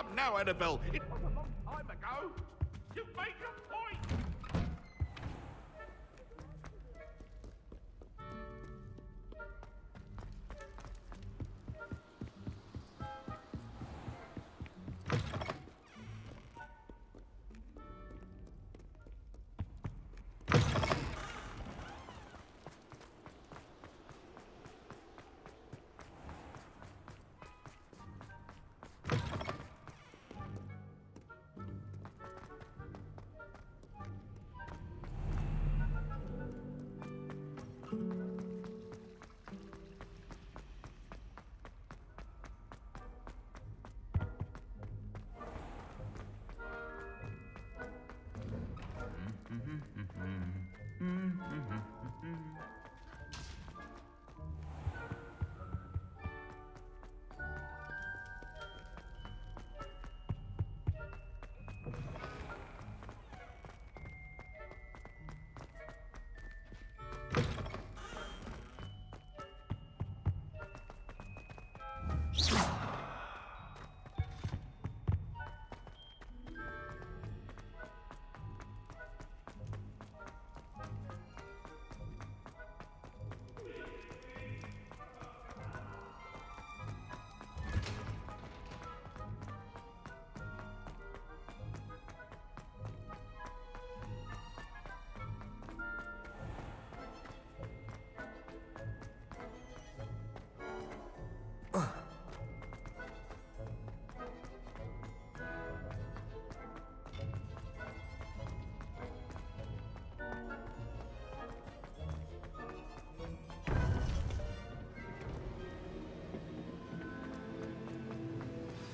Come now, Annabelle. It was a long time ago. You've made your point.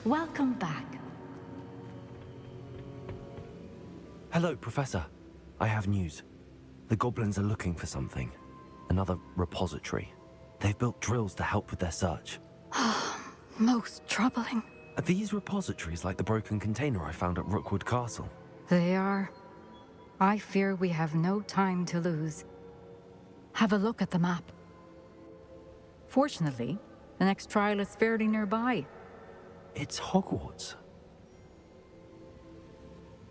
Welcome back. Hello, Professor. I have news. The goblins are looking for something. Another repository. They've built drills to help with their search. Most troubling. Are these repositories like the broken container I found at Rookwood Castle? They are. I fear we have no time to lose. Have a look at the map. Fortunately, the next trial is fairly nearby. It's Hogwarts.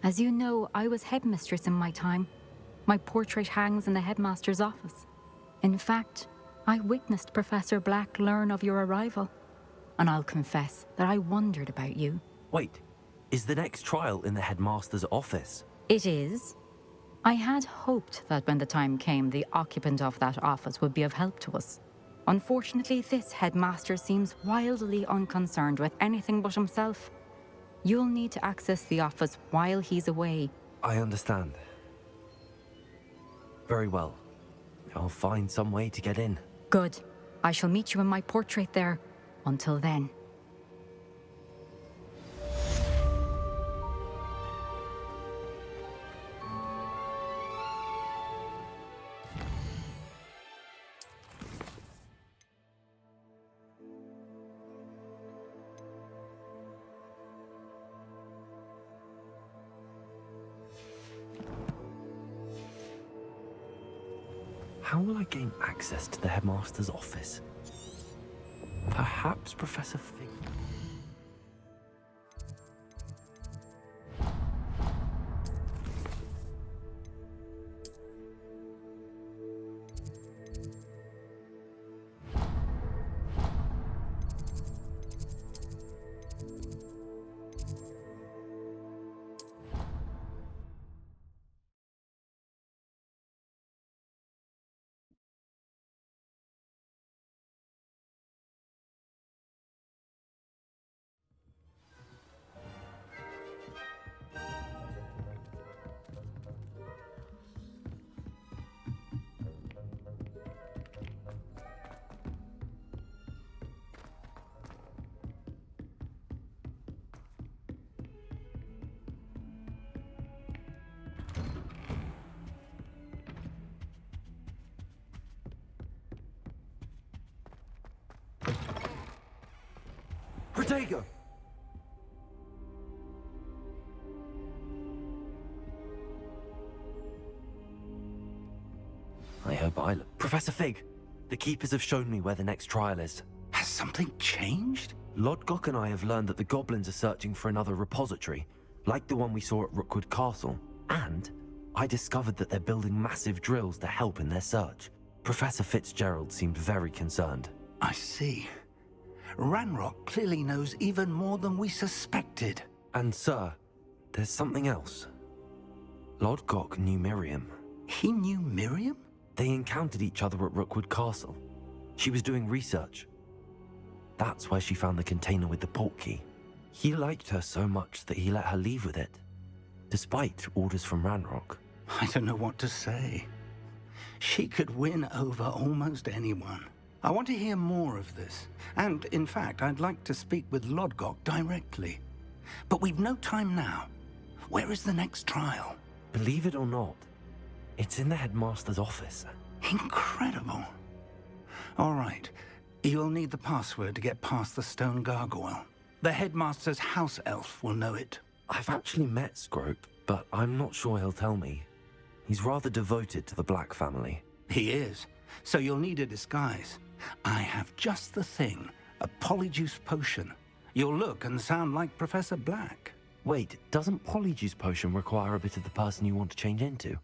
As you know, I was headmistress in my time. My portrait hangs in the headmaster's office. In fact, I witnessed Professor Black learn of your arrival. And I'll confess that I wondered about you. Wait, is the next trial in the headmaster's office? It is. I had hoped that when the time came, the occupant of that office would be of help to us. Unfortunately, this headmaster seems wildly unconcerned with anything but himself. You'll need to access the office while he's away. I understand. Very well. I'll find some way to get in. Good. I shall meet you in my portrait there. Until then. How will I gain access to the headmaster's office? Perhaps Professor Fig. Protego! I hope I look. Professor Fig, the Keepers have shown me where the next trial is. Has something changed? Lodgok and I have learned that the goblins are searching for another repository, like the one we saw at Rookwood Castle. And I discovered that they're building massive drills to help in their search. Professor Fitzgerald seemed very concerned. I see. Ranrock clearly knows even more than we suspected. And sir, there's something else. Lodgok knew Miriam. He knew Miriam? They encountered each other at Rookwood Castle. She was doing research. That's where she found the container with the portkey. He liked her so much that he let her leave with it, despite orders from Ranrock. I don't know what to say. She could win over almost anyone. I want to hear more of this. And, in fact, I'd like to speak with Lodgok directly. But we've no time now. Where is the next trial? Believe it or not, it's in the headmaster's office. Incredible. All right. You'll need the password to get past the stone gargoyle. The headmaster's house elf will know it. I've actually met Scrope, but I'm not sure he'll tell me. He's rather devoted to the Black family. He is. So you'll need a disguise. I have just the thing. A polyjuice potion. You'll look and sound like Professor Black. Wait, doesn't Polyjuice Potion require a bit of the person you want to change into?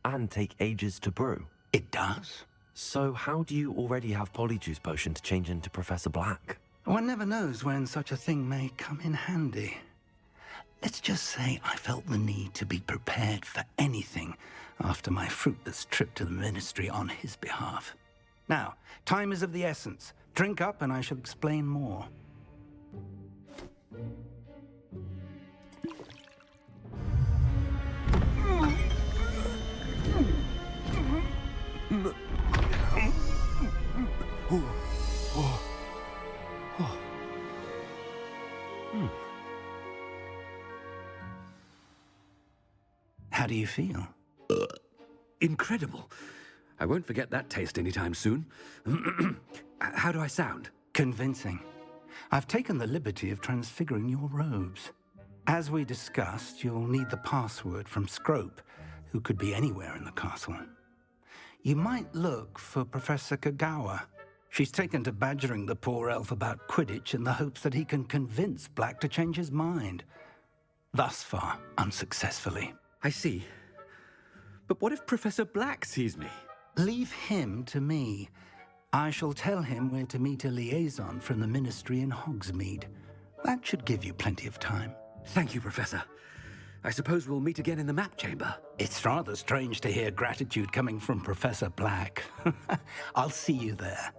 And take ages to brew? It does. So how do you already have Polyjuice Potion to change into Professor Black? One never knows when such a thing may come in handy. Let's just say I felt the need to be prepared for anything after my fruitless trip to the Ministry on his behalf. Now, time is of the essence. Drink up and I shall explain more. How do you feel? Incredible. I won't forget that taste anytime soon. How do I sound? Convincing. I've taken the liberty of transfiguring your robes. As we discussed, you'll need the password from Scrope, who could be anywhere in the castle. You might look for Professor Kagawa. She's taken to badgering the poor elf about Quidditch in the hopes that he can convince Black to change his mind. Thus far, unsuccessfully. I see. But what if Professor Black sees me? Leave him to me. I shall tell him where to meet a liaison from the Ministry in Hogsmeade. That should give you plenty of time. Thank you, Professor. I suppose we'll meet again in the map chamber. It's rather strange to hear gratitude coming from Professor Black. I'll see you there.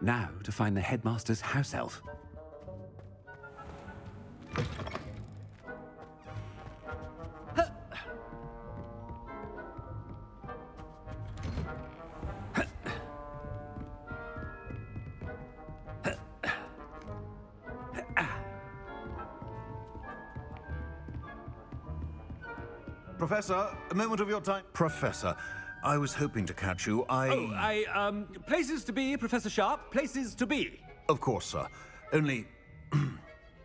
Now to find the headmaster's house elf. Professor, a moment of your time. Professor, I was hoping to catch you. Places to be, Professor Sharp. Places to be. Of course, sir. Only,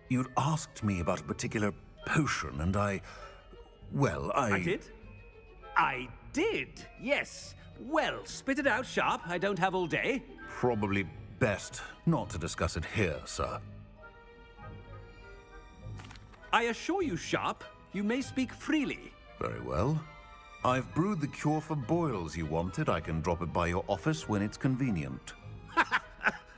you'd asked me about a particular potion, and I I did, yes. Well, spit it out, Sharp. I don't have all day. Probably best not to discuss it here, sir. I assure you, Sharp, you may speak freely. Very well. I've brewed the cure for boils you wanted. I can drop it by your office when it's convenient.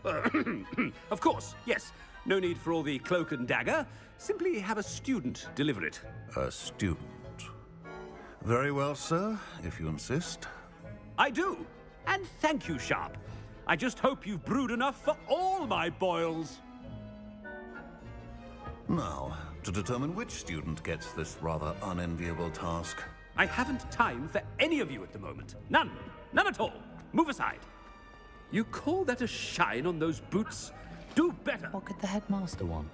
Of course, yes. No need for all the cloak and dagger. Simply have a student deliver it. A student. Very well, sir, if you insist. I do. And thank you, Sharp. I just hope you've brewed enough for all my boils. Now, to determine which student gets this rather unenviable task. I haven't time for any of you at the moment. None. None at all. Move aside. You call that a shine on those boots? Do better. What could the headmaster want?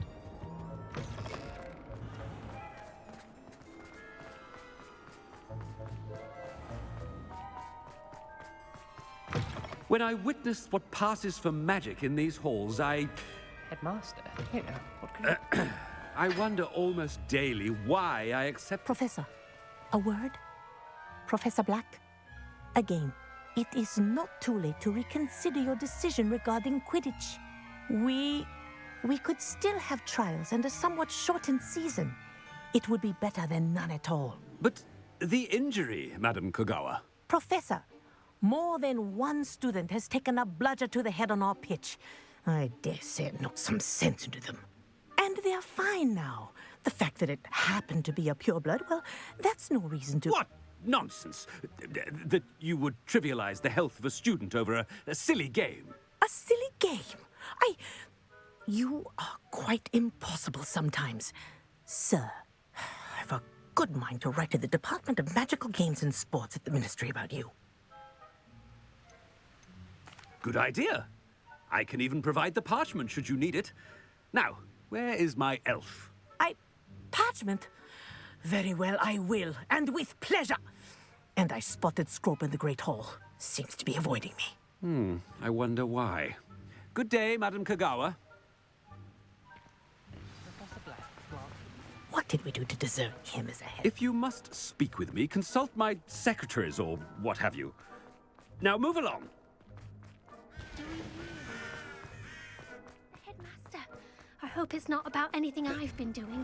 When I witnessed what passes for magic in these halls, Headmaster? Here, what could you... I wonder almost daily why I accept... Professor, a word? Professor Black? Again, it is not too late to reconsider your decision regarding Quidditch. We we could still have trials and a somewhat shortened season. It would be better than none at all. But the injury, Madam Kogawa. Professor, more than one student has taken a bludger to the head on our pitch. I dare say it knocked some sense into them. And they're fine now. The fact that it happened to be a pureblood, well, that's no reason to... What nonsense! That you would trivialize the health of a student over a silly game. A silly game? You are quite impossible sometimes. Sir, I've a good mind to write to the Department of Magical Games and Sports at the Ministry about you. Good idea. I can even provide the parchment should you need it. Now, where is my elf? Parchment? Very well, I will, and with pleasure. And I spotted Scrope in the Great Hall. Seems to be avoiding me. I wonder why. Good day, Madam Kogawa. What did we do to deserve him as a head? If you must speak with me, consult my secretaries or what have you. Now move along. Headmaster, I hope it's not about anything I've been doing.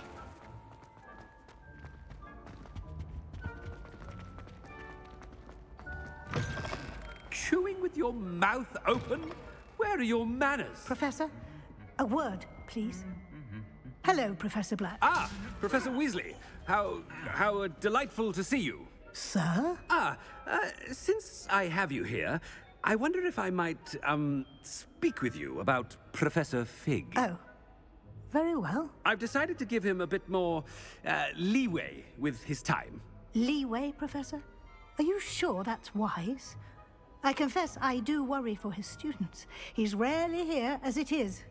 Chewing with your mouth open? Where are your manners? Professor, a word, please. Hello, Professor Black. Ah, Professor Weasley. How delightful to see you. Sir? Since I have you here, I wonder if I might, speak with you about Professor Fig. Oh, very well. I've decided to give him a bit more, leeway with his time. Leeway, Professor? Are you sure that's wise? I confess I do worry for his students. He's rarely here as it is.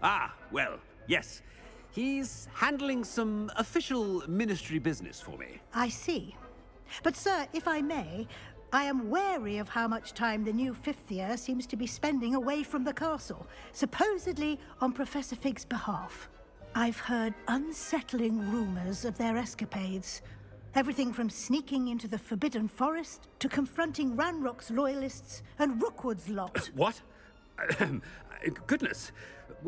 Ah, well, yes. He's handling some official ministry business for me. I see. But, sir, if I may, I am wary of how much time the new fifth year seems to be spending away from the castle, supposedly on Professor Fig's behalf. I've heard unsettling rumors of their escapades. Everything from sneaking into the Forbidden Forest to confronting Ranrock's loyalists and Rookwood's lot. What? Goodness.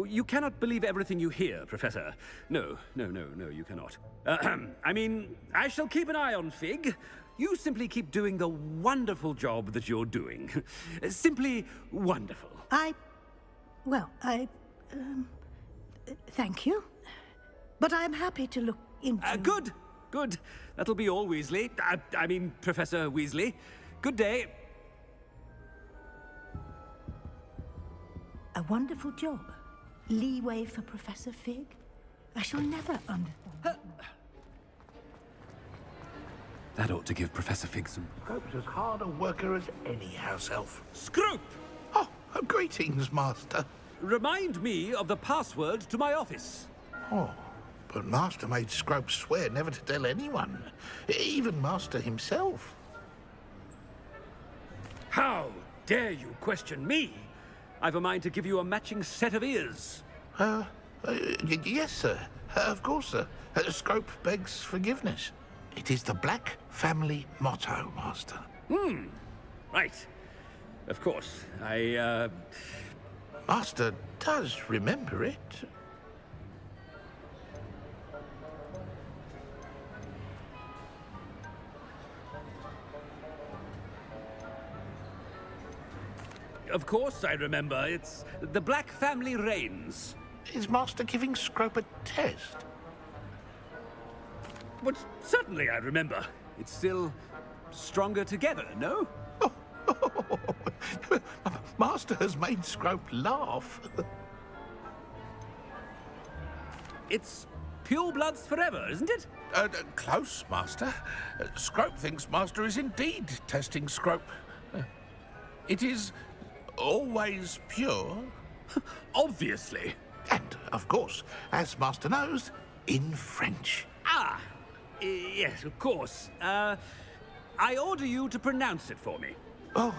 You cannot believe everything you hear, Professor. No, you cannot. I mean, I shall keep an eye on Fig. You simply keep doing the wonderful job that you're doing. Simply wonderful. Thank you. But I'm happy to look into... Good. That'll be all, Weasley. I mean, Professor Weasley. Good day. A wonderful job. Leeway for Professor Fig. I shall never understand. That ought to give Professor Fig some... Scrope's as hard a worker as any house elf. Scrope! Oh, greetings, Master. Remind me of the password to my office. Oh, but Master made Scrope swear never to tell anyone, even Master himself. How dare you question me? I've a mind to give you a matching set of ears. Yes, sir. Of course, sir. Scrope begs forgiveness. It is the Black family motto, Master. Right. Of course. Master does remember it. Of course I remember. It's the Black family reigns. Is Master giving Scrope a test? But certainly I remember. It's still stronger together, no? Master has made Scrope laugh. It's purebloods forever, isn't it? Close, Master. Scrope thinks Master is indeed testing Scrope. It is always pure. Obviously. And, of course, as Master knows, in French. Ah, yes, of course. I order you to pronounce it for me. Oh,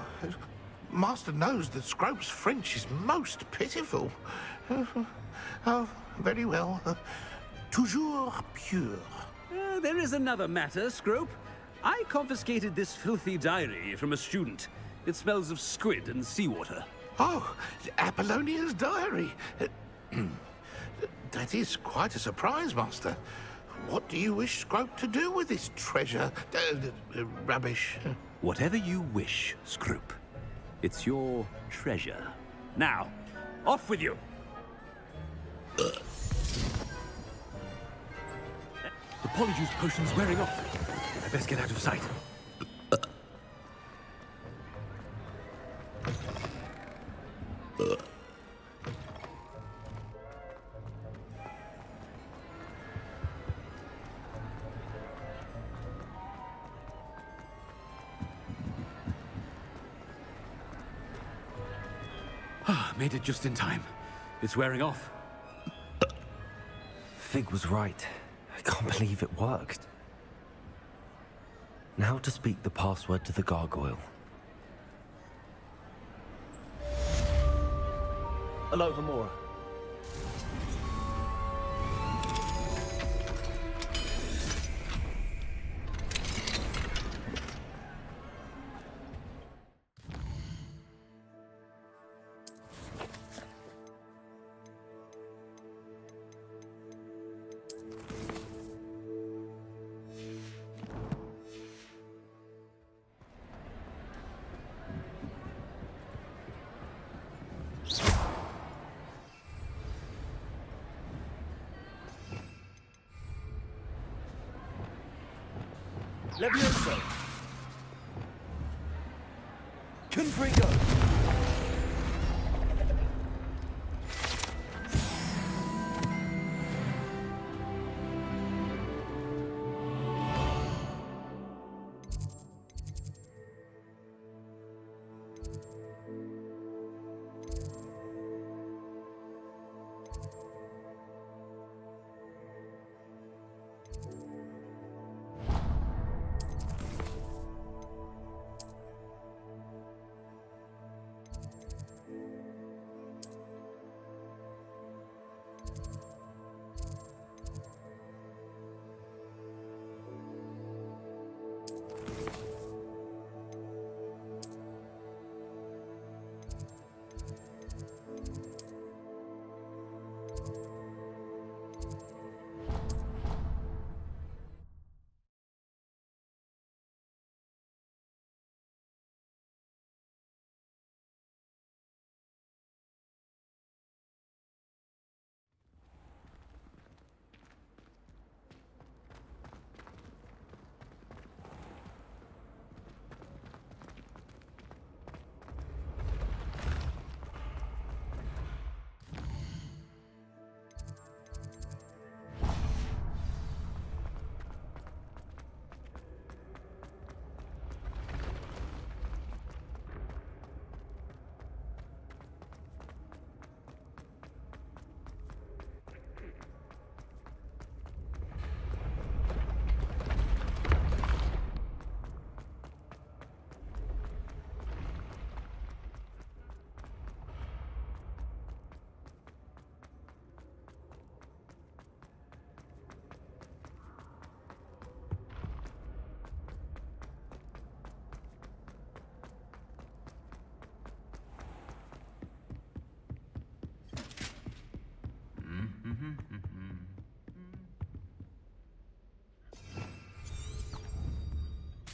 Master knows that Scrope's French is most pitiful. Oh, very well. Toujours pure. There is another matter, Scrope. I confiscated this filthy diary from a student. It smells of squid and seawater. Oh, Apollonia's diary. That is quite a surprise, Master. What do you wish Scrope to do with this treasure? Rubbish. Whatever you wish, Scrope. It's your treasure. Now, off with you! The polyjuice potion's wearing off. I best get out of sight. Made it just in time. It's wearing off. Fig was right. I can't believe it worked. Now to speak the password to the gargoyle. Aloha Mora. Levioso! Confringo!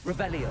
Revelio.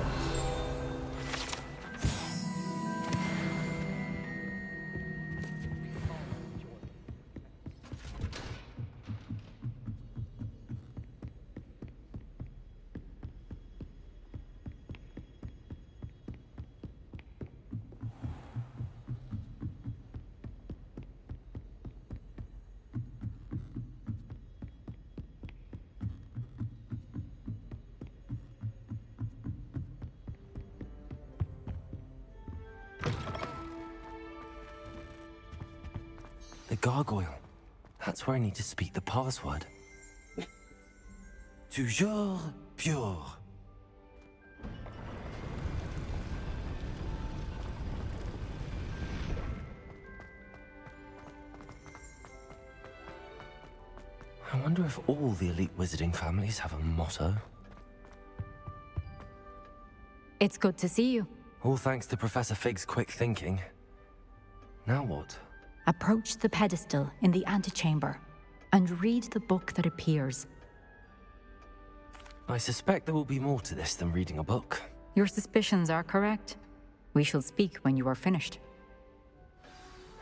The gargoyle. That's where I need to speak the password. Toujours pure. I wonder if all the elite wizarding families have a motto. It's good to see you. All thanks to Professor Fig's quick thinking. Now what? Approach the pedestal in the antechamber and read the book that appears. I suspect there will be more to this than reading a book. Your suspicions are correct. We shall speak when you are finished.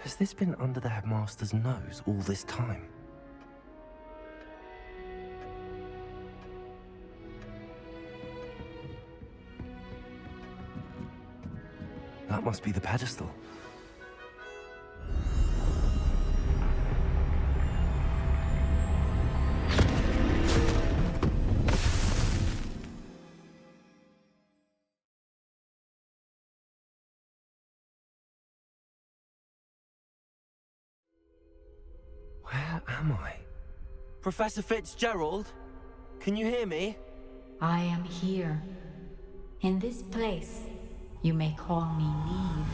Has this been under the headmaster's nose all this time? That must be the pedestal. Where am I? Professor Fitzgerald? Can you hear me? I am here. In this place, you may call me Neve.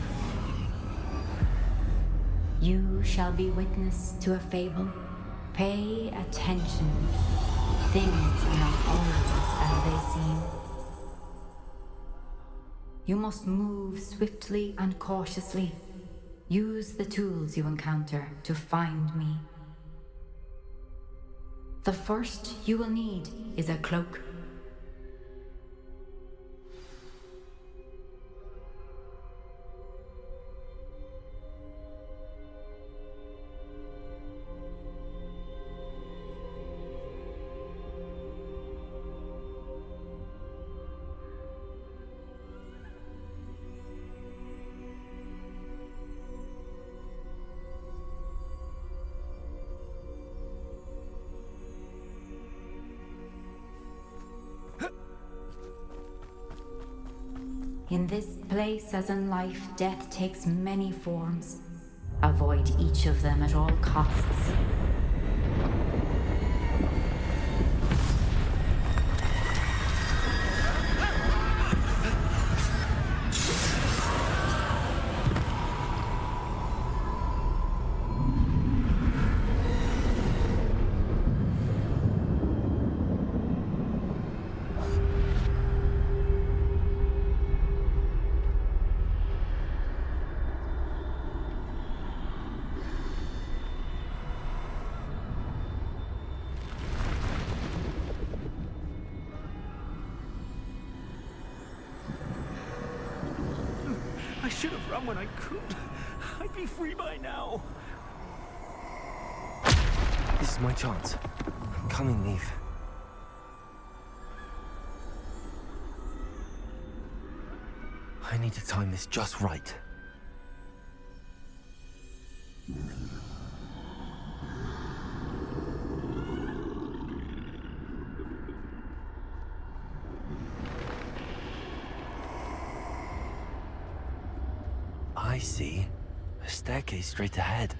You shall be witness to a fable. Pay attention. Things are not always as they seem. You must move swiftly and cautiously. Use the tools you encounter to find me. The first you will need is a cloak. In this place, as in life, death takes many forms. Avoid each of them at all costs. I should have run when I could. I'd be free by now. This is my chance. I'm coming, Neve. I need to time this just right. I see. A staircase straight ahead.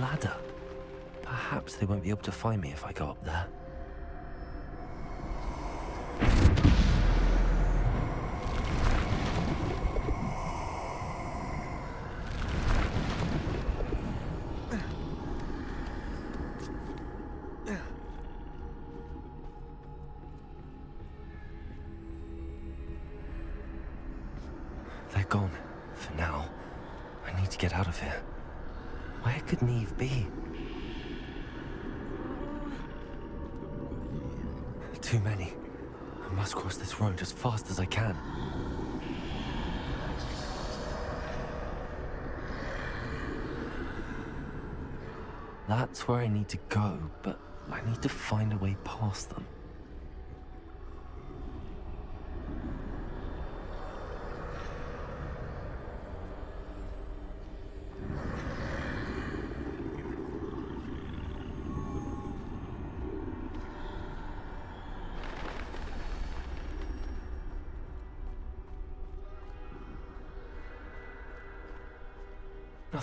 Ladder. Perhaps they won't be able to find me if I go up there. They're gone. For now. I need to get out of here. Where could Neve be? Too many. I must cross this road as fast as I can. That's where I need to go, but I need to find a way past them.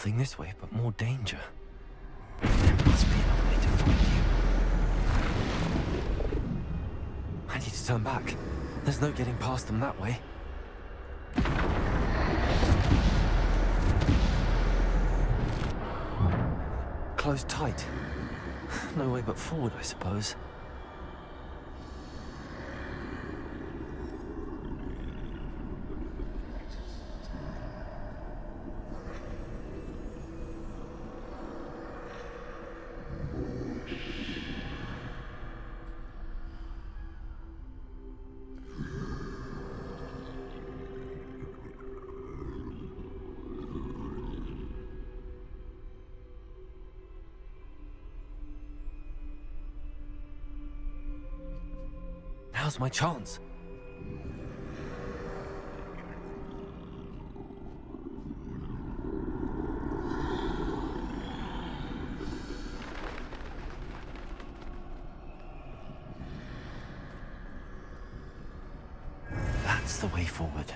nothing this way but more danger. There must be another way to find you. I need to turn back. There's no getting past them that way. Closed tight. No way but forward, I suppose. Now's my chance. That's the way forward.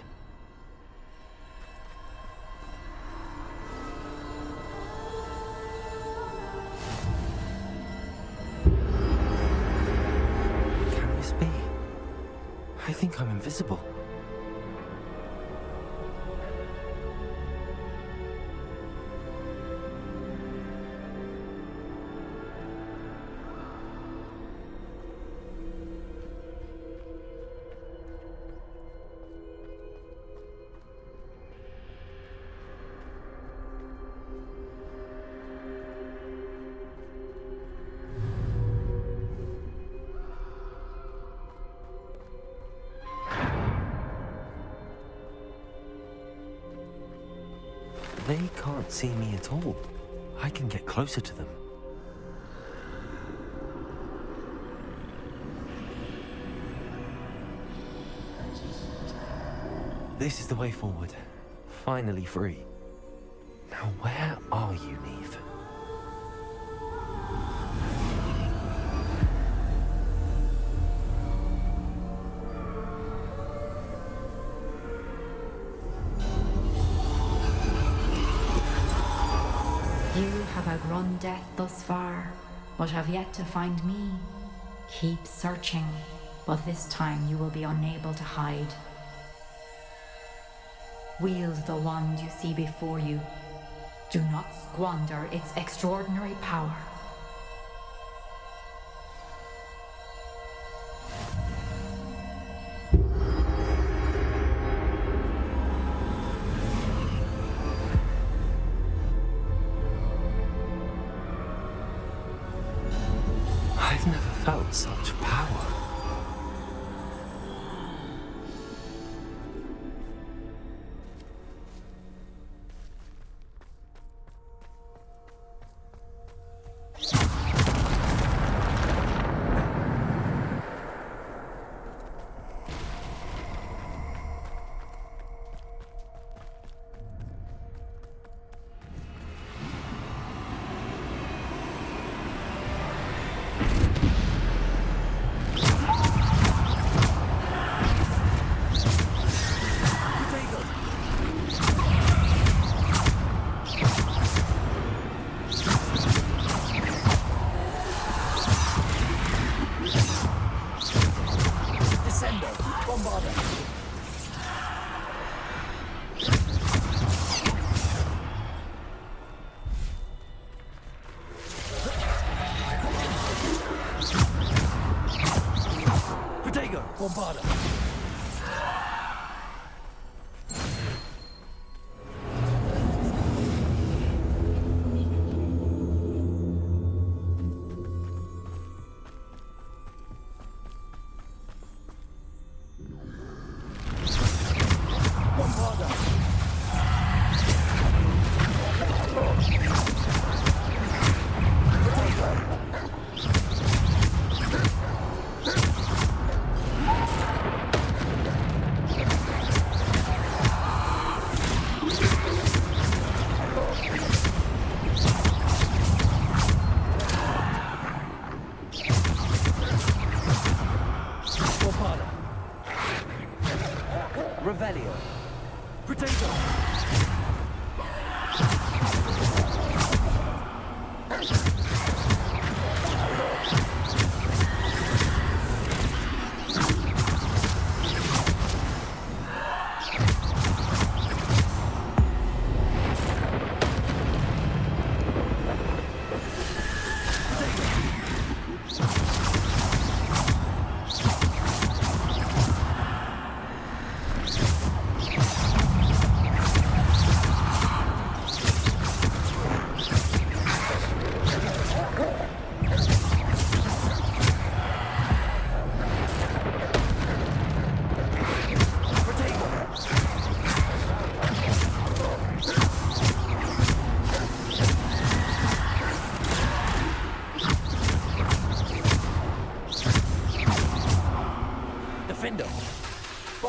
Can this be? I think I'm invisible. They can't see me at all. I can get closer to them. This is the way forward. Finally free. Now where are you, Neve? You have outrun death thus far, but have yet to find me. Keep searching, but this time you will be unable to hide. Wield the wand you see before you. Do not squander its extraordinary power. I've never felt such power.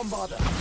Bombarder.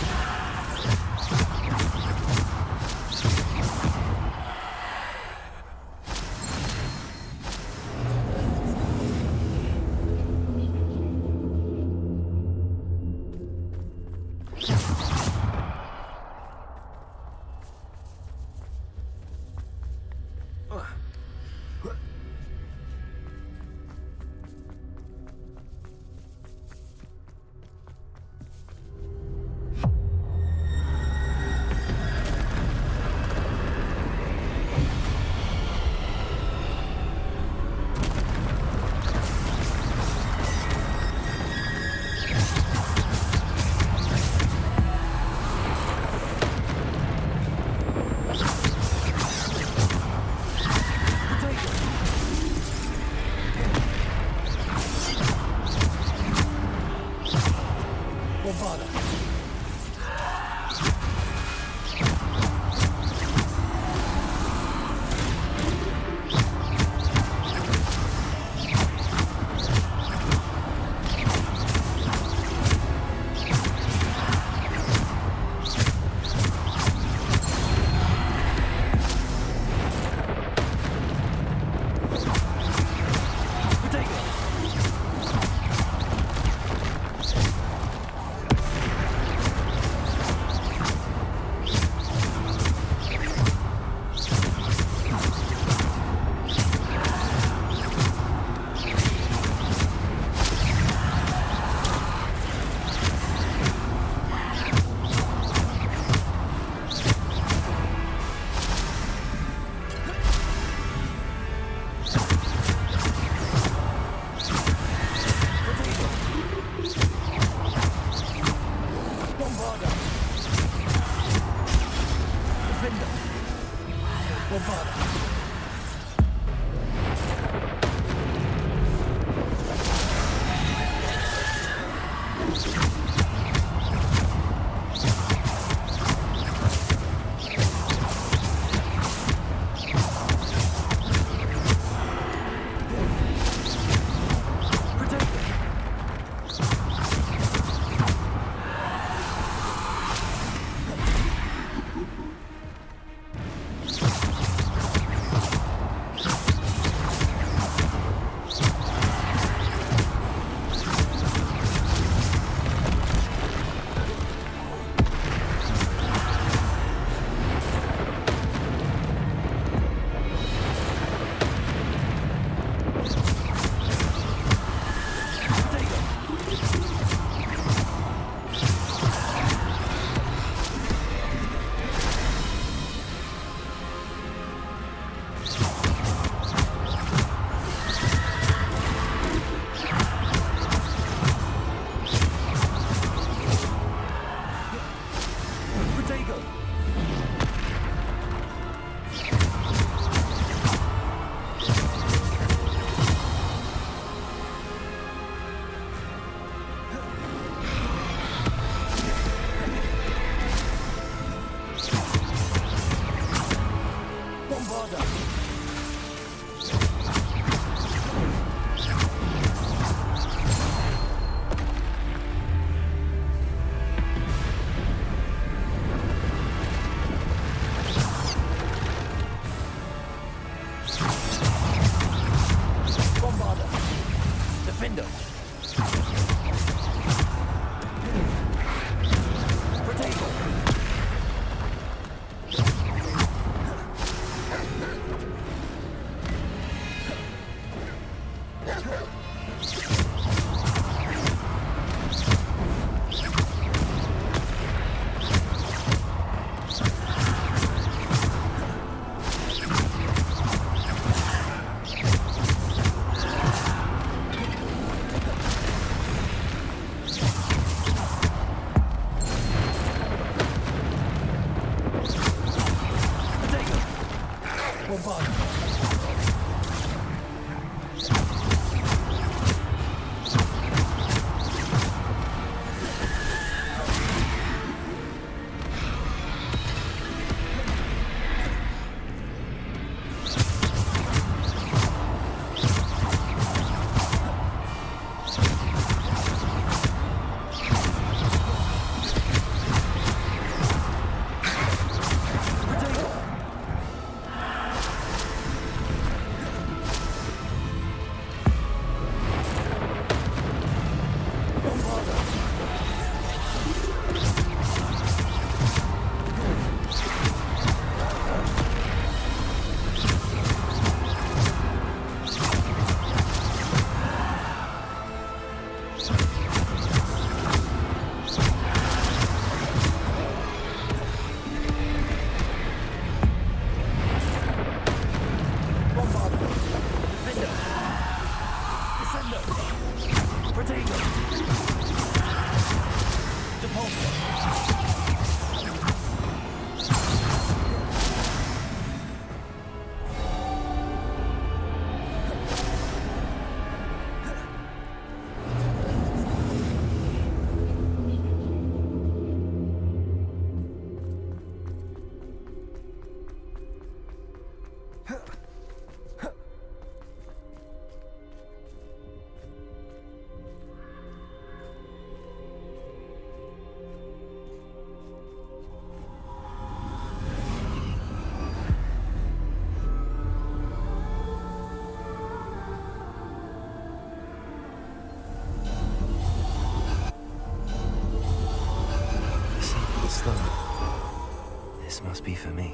This must be for me.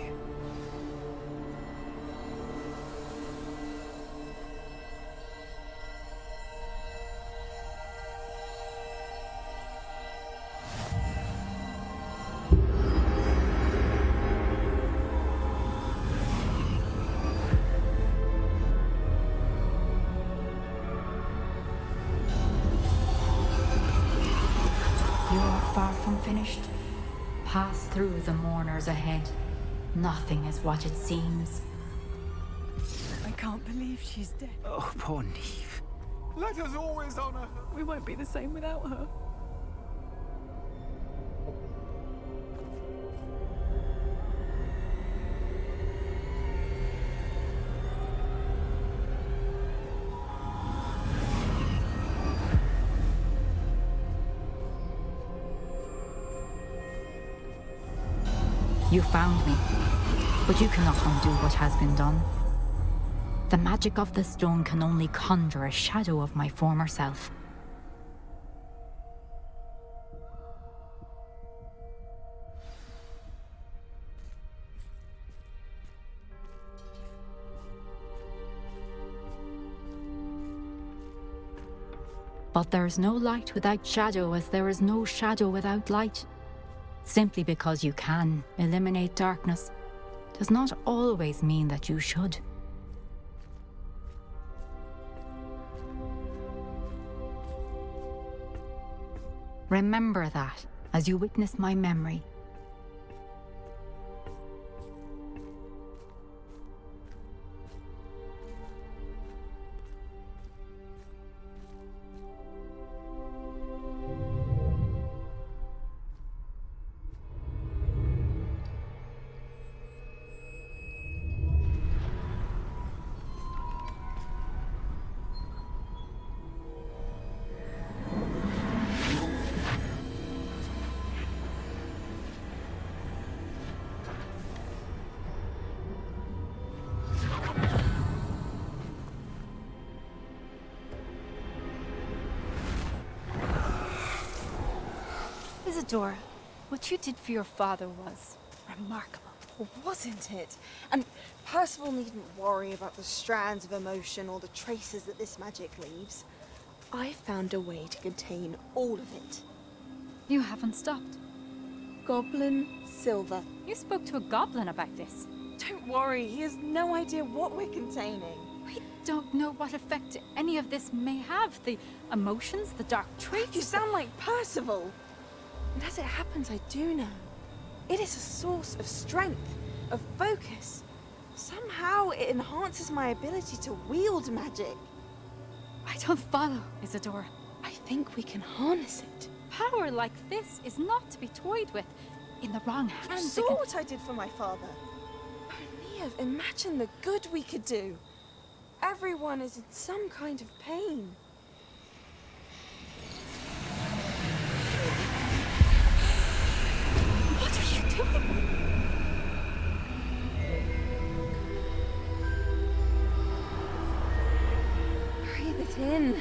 You are far from finished. Pass through the mourners ahead. Nothing is what it seems. I can't believe she's dead. Oh, poor Neve. Let us always honor her. We won't be the same without her. You found me, but you cannot undo what has been done. The magic of the stone can only conjure a shadow of my former self. But there is no light without shadow, as there is no shadow without light. Simply because you can eliminate darkness does not always mean that you should. Remember that as you witness my memory. Isadora, what you did for your father was remarkable. Wasn't it? And Percival needn't worry about the strands of emotion or the traces that this magic leaves. I found a way to contain all of it. You haven't stopped. Goblin Silver. You spoke to a goblin about this. Don't worry, he has no idea what we're containing. We don't know what effect any of this may have. The emotions, the dark traits. You sound like Percival. And as it happens, I do know. It is a source of strength, of focus. Somehow it enhances my ability to wield magic. I don't follow, Isadora. I think we can harness it. Power like this is not to be toyed with. In the wrong hands, You saw what I did for my father. Oh, Neve, imagine the good we could do. Everyone is in some kind of pain. What are you doing? Breathe it in.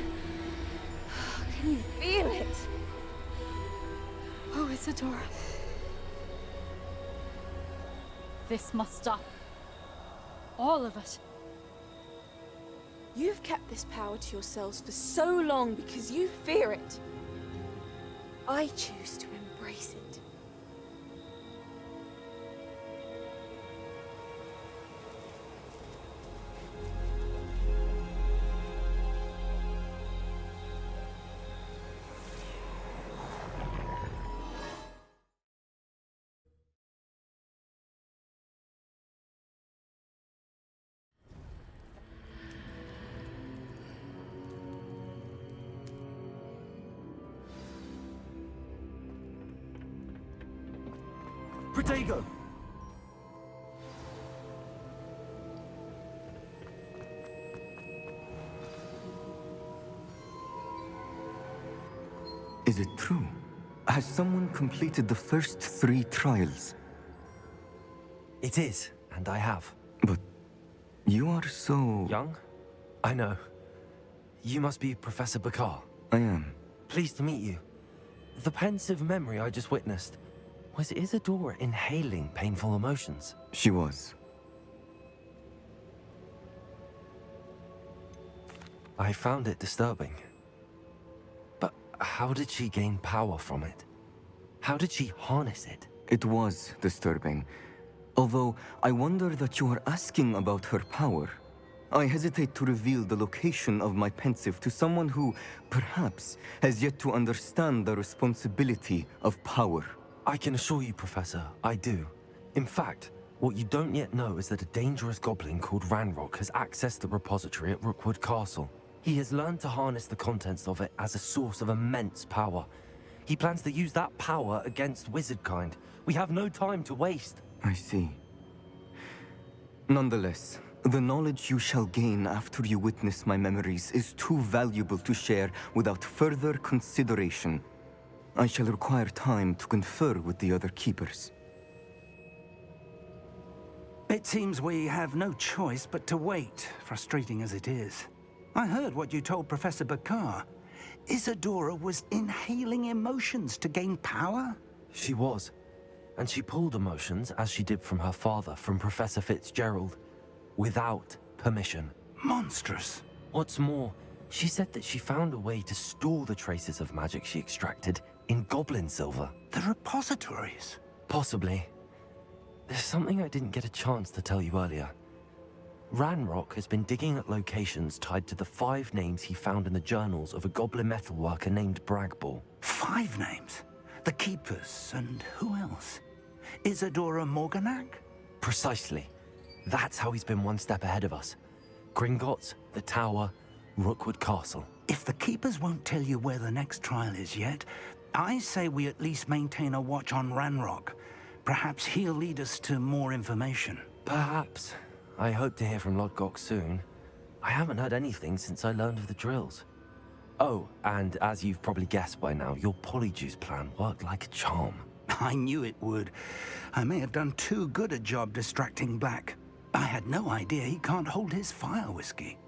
Can you feel it? Oh, Isadora. This must stop. All of it. You've kept this power to yourselves for so long because you fear it. I choose to embrace it. Protego! Is it true? Has someone completed the first 3 trials? It is, and I have. But you are so... Young? I know. You must be Professor Bakar. I am. Pleased to meet you. The pensive memory I just witnessed, was Isadora inhaling painful emotions? She was. I found it disturbing. But how did she gain power from it? How did she harness it? It was disturbing. Although, I wonder that you are asking about her power. I hesitate to reveal the location of my pensive to someone who, perhaps, has yet to understand the responsibility of power. I can assure you, Professor, I do. In fact, what you don't yet know is that a dangerous goblin called Ranrock has accessed the repository at Rookwood Castle. He has learned to harness the contents of it as a source of immense power. He plans to use that power against wizardkind. We have no time to waste. I see. Nonetheless, the knowledge you shall gain after you witness my memories is too valuable to share without further consideration. I shall require time to confer with the other keepers. It seems we have no choice but to wait, frustrating as it is. I heard what you told Professor Bakar. Isadora was inhaling emotions to gain power? She was. And she pulled emotions, as she did from her father, from Professor Fitzgerald, without permission. Monstrous. What's more, she said that she found a way to store the traces of magic she extracted in goblin silver. The repositories? Possibly. There's something I didn't get a chance to tell you earlier. Ranrock has been digging at locations tied to the 5 names he found in the journals of a goblin metalworker named Bragball. 5 names? The Keepers, and who else? Isadora Morganac? Precisely. That's how he's been one step ahead of us. Gringotts, the Tower, Rookwood Castle. If the Keepers won't tell you where the next trial is yet, I say we at least maintain a watch on Ranrock. Perhaps he'll lead us to more information. Perhaps. I hope to hear from Lodgok soon. I haven't heard anything since I learned of the drills. Oh, and as you've probably guessed by now, your polyjuice plan worked like a charm. I knew it would. I may have done too good a job distracting Black. I had no idea he can't hold his fire whiskey.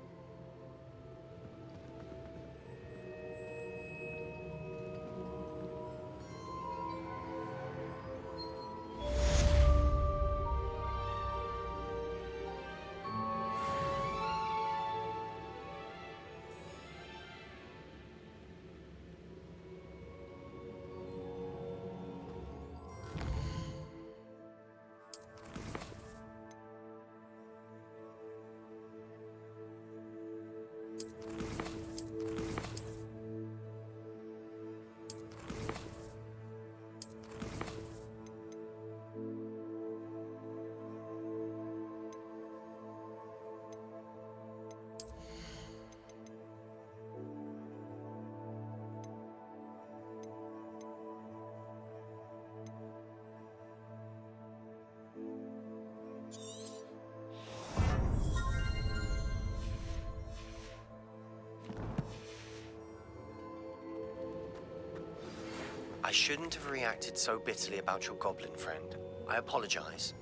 I shouldn't have reacted so bitterly about your goblin friend. I apologize.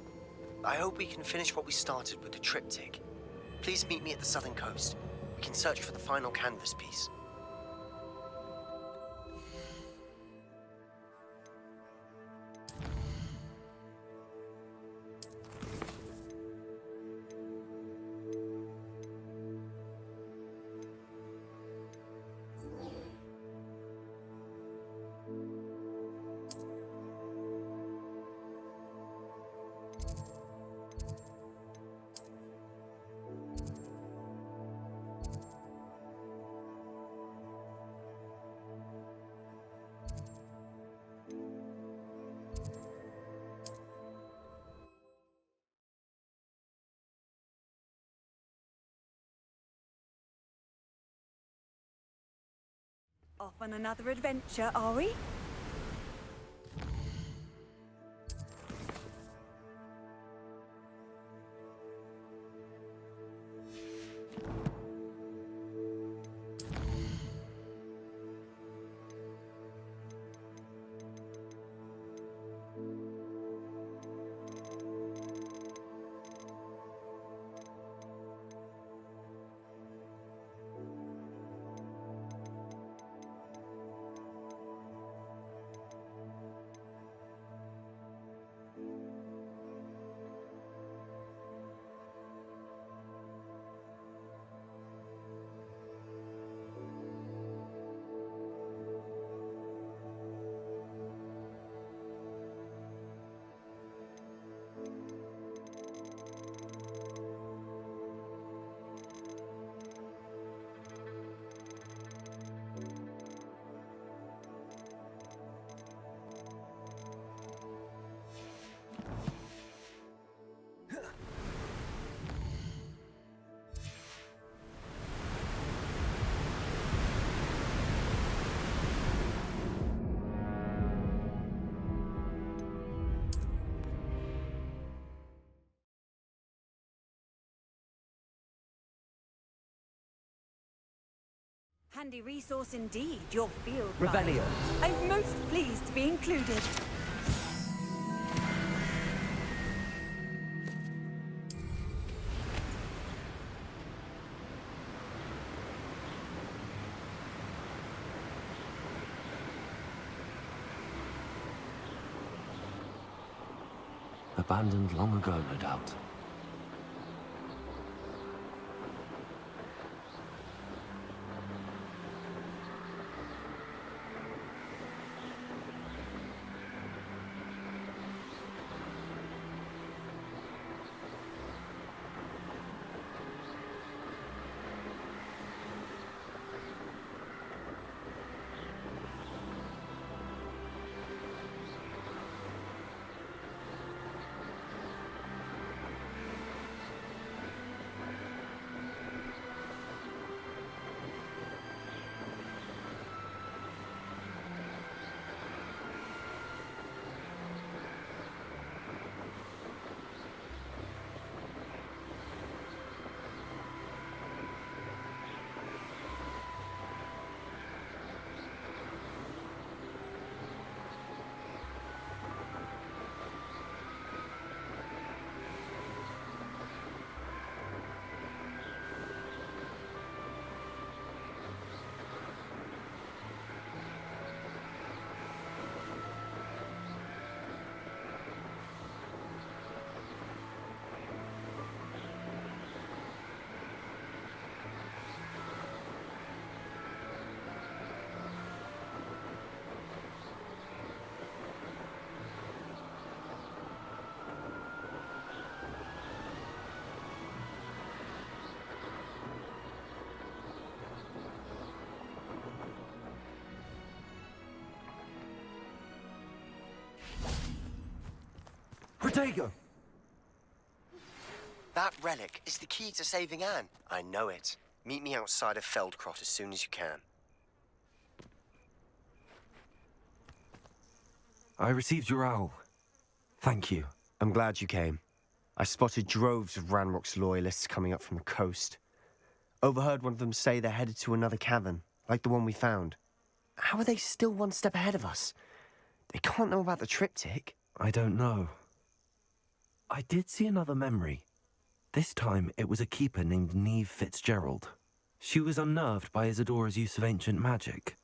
I hope we can finish what we started with the triptych. Please meet me at the southern coast. We can search for the final canvas piece. Off on another adventure, are we? Handy resource indeed, your field Revelio. guide. I'm most pleased to be included. Abandoned long ago, no doubt. Protego! That relic is the key to saving Anne. I know it. Meet me outside of Feldcrot as soon as you can. I received your owl. Thank you. I'm glad you came. I spotted droves of Ranrock's loyalists coming up from the coast. Overheard one of them say they're headed to another cavern, like the one we found. How are they still one step ahead of us? They can't know about the triptych. I don't know. I did see another memory. This time, it was a keeper named Neve Fitzgerald. She was unnerved by Isadora's use of ancient magic.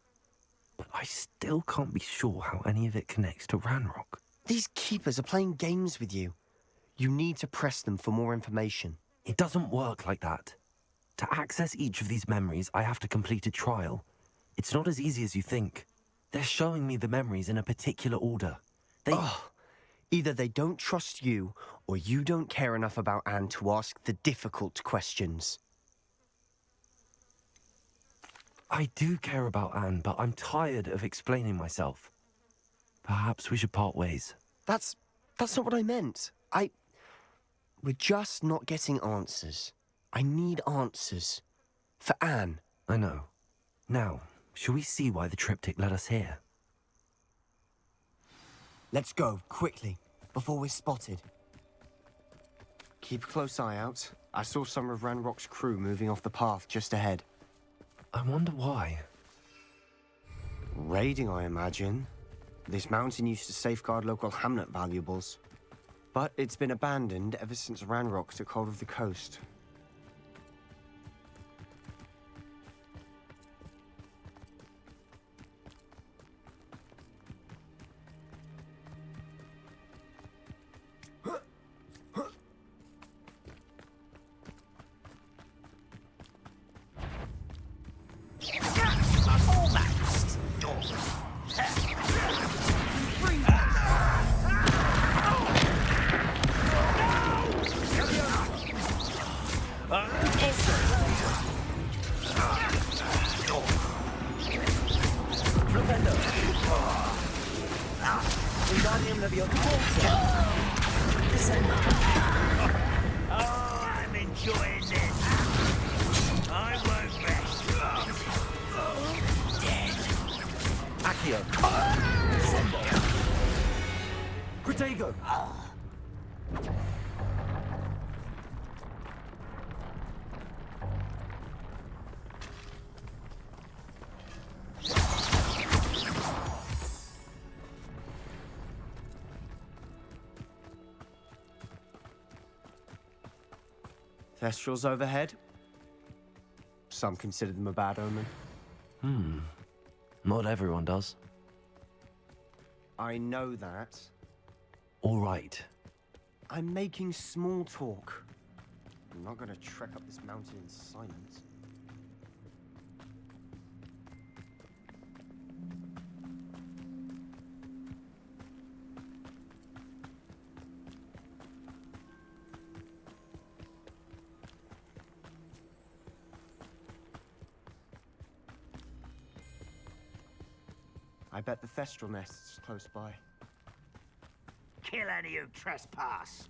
But I still can't be sure how any of it connects to Ranrock. These keepers are playing games with you. You need to press them for more information. It doesn't work like that. To access each of these memories, I have to complete a trial. It's not as easy as you think. They're showing me the memories in a particular order. Either they don't trust you, or you don't care enough about Anne to ask the difficult questions. I do care about Anne, but I'm tired of explaining myself. Perhaps we should part ways. That's not what I meant. We're just not getting answers. I need answers. For Anne. I know. Now, shall we see why the triptych led us here? Let's go, quickly, before we're spotted. Keep a close eye out. I saw some of Ranrock's crew moving off the path just ahead. I wonder why. Raiding, I imagine. This mountain used to safeguard local hamlet valuables. But it's been abandoned ever since Ranrock took hold of the coast. I'm enjoying this. I won't rest. Dead. Accio. Resemble. Protego. Thestrals overhead. Some consider them a bad omen. Not everyone does. I know that. All right. I'm making small talk. I'm not gonna trek up this mountain in silence. I bet the Thestral nest's close by. Kill any who trespass.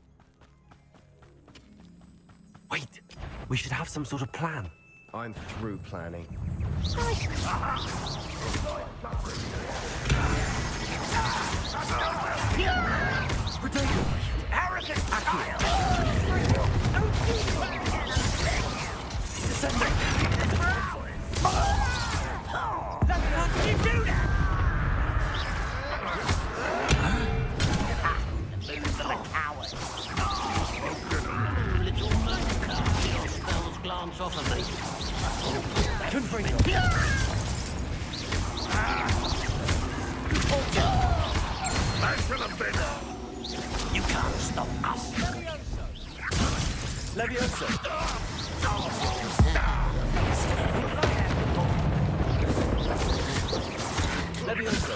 Wait! We should have some sort of plan. I'm through planning. Arrogant child! How can you do that? Move for the coward. Little mooncar, your spells glance off of me. Back to the bed. You can't stop us. Levioso. Levioso.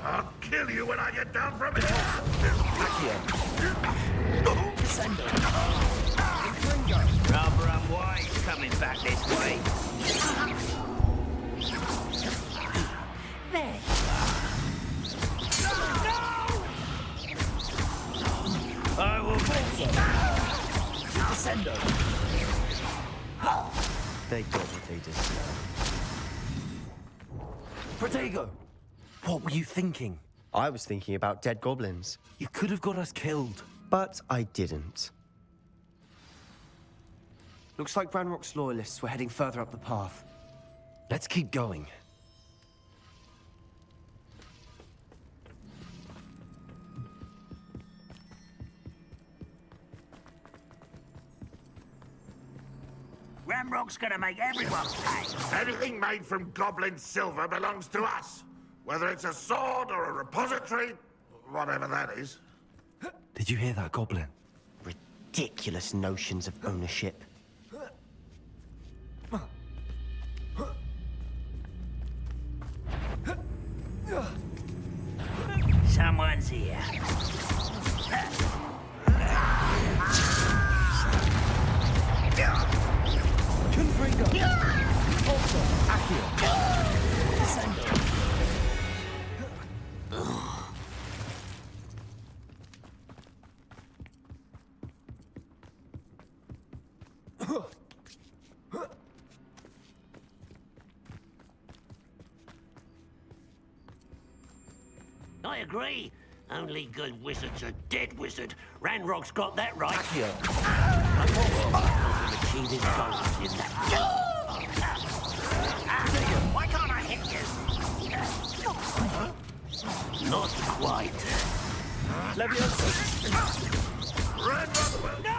I'll kill you when I get down from here. Rubber and white coming back this way. There. I will Descendo. They got what they deserve. Protego! What were you thinking? I was thinking about dead goblins. You could have got us killed. But I didn't. Looks like Ranrock's loyalists were heading further up the path. Let's keep going. Ramrock's gonna make everyone pay. Anything made from goblin silver belongs to us. Whether it's a sword or a repository, whatever that is. Did you hear that, Goblin? Ridiculous notions of ownership. Someone's here. Confringo! Also, Accio! Descendo! I agree. Only good wizards are dead wizard. Ranrock's got that right. Accio! I'm going to achieve his goals in that. Why can't I hit you? Not quite. Levioso. Ranrock will... No!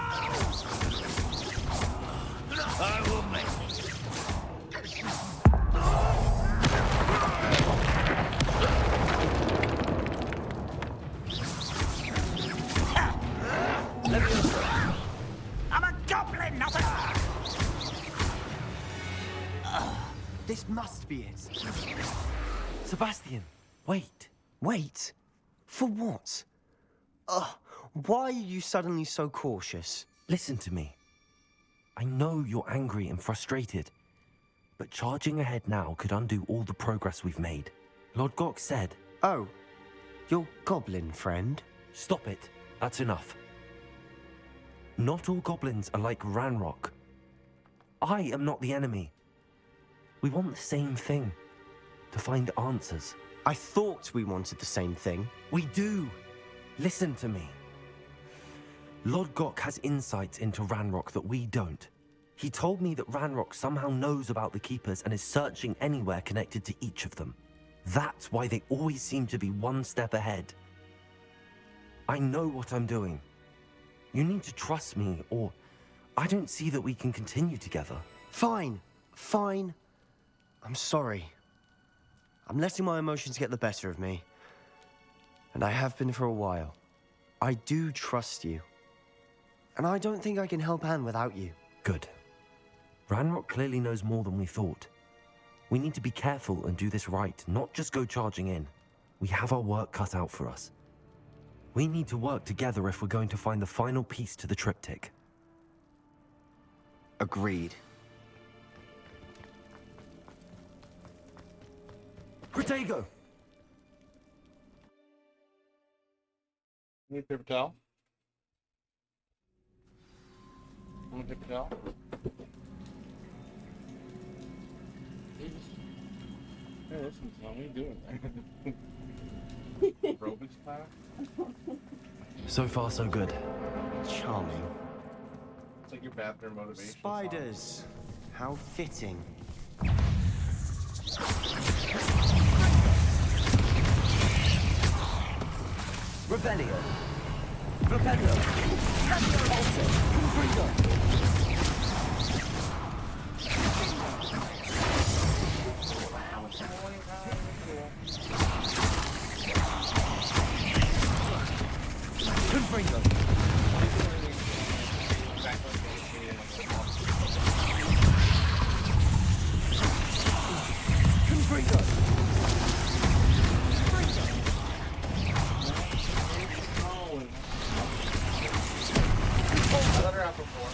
I will make it. I'm a goblin, not a... This must be it. Sebastian, wait. Wait? For what? Why are you suddenly so cautious? Listen to me. I know you're angry and frustrated, but charging ahead now could undo all the progress we've made. Lord Gok said... Oh, your goblin friend? Stop it. That's enough. Not all goblins are like Ranrock. I am not the enemy. We want the same thing. To find answers. I thought we wanted the same thing. We do. Listen to me. Lord Gok has insights into Ranrock that we don't. He told me that Ranrock somehow knows about the Keepers and is searching anywhere connected to each of them. That's why they always seem to be one step ahead. I know what I'm doing. You need to trust me, or I don't see that we can continue together. Fine. Fine. I'm sorry. I'm letting my emotions get the better of me. And I have been for a while. I do trust you. And I don't think I can help Anne without you. Good. Ranrock clearly knows more than we thought. We need to be careful and do this right, not just go charging in. We have our work cut out for us. We need to work together if we're going to find the final piece to the triptych. Agreed. Protego! Need a paper towel? Want a paper towel? Hey, listen, son, what are you doing? Aerobics class? So far, so good. Charming. It's like your bathroom motivation. Spiders. How fitting. Revelio. Flipendo. Also. Confringo. Confringo. Confringo. I let her out before.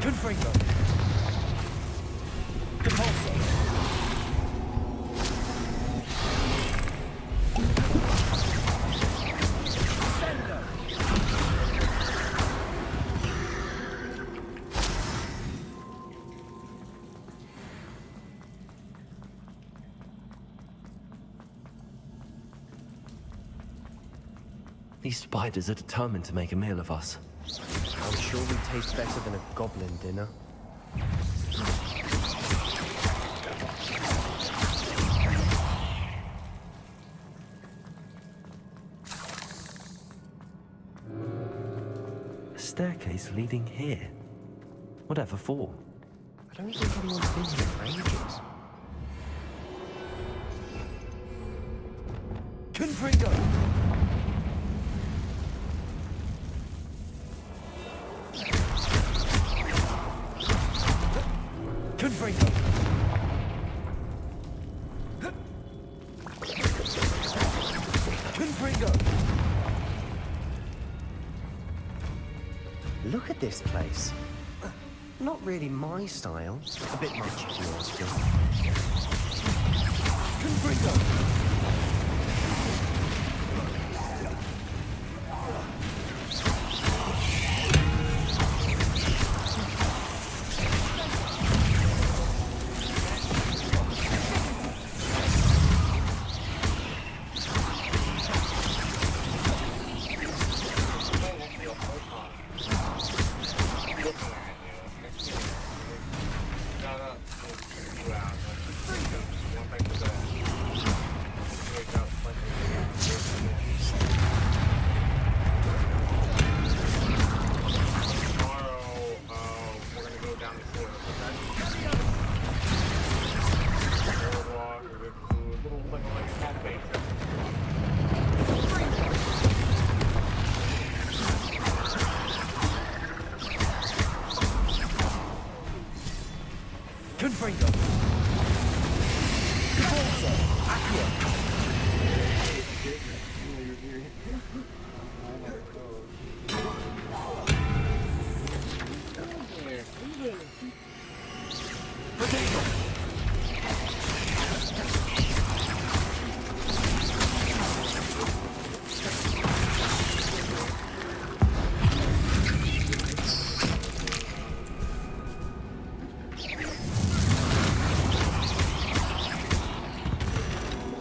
Confringo. Compulso. These spiders are determined to make a meal of us. I'm sure we taste better than a goblin dinner. A staircase leading here. Whatever for? I don't think anyone's been here for ages. Confringo! Confringo! Confringo! Look at this place. Not really my style. A bit much, if you ask me. Confringo! Confringo! Compulso! Accio! Potato!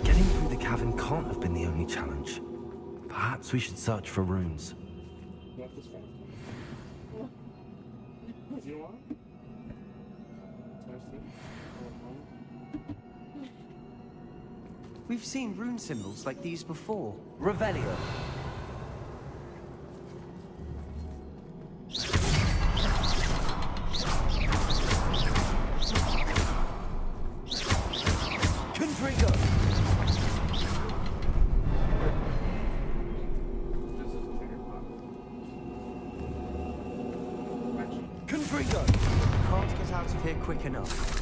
Getting through the cavern can't have been the only challenge. Perhaps we should search for runes. What do you want? Toasted? We've seen rune symbols like these before. Revelio. Confringo. Confringo. Can't get out of here quick enough.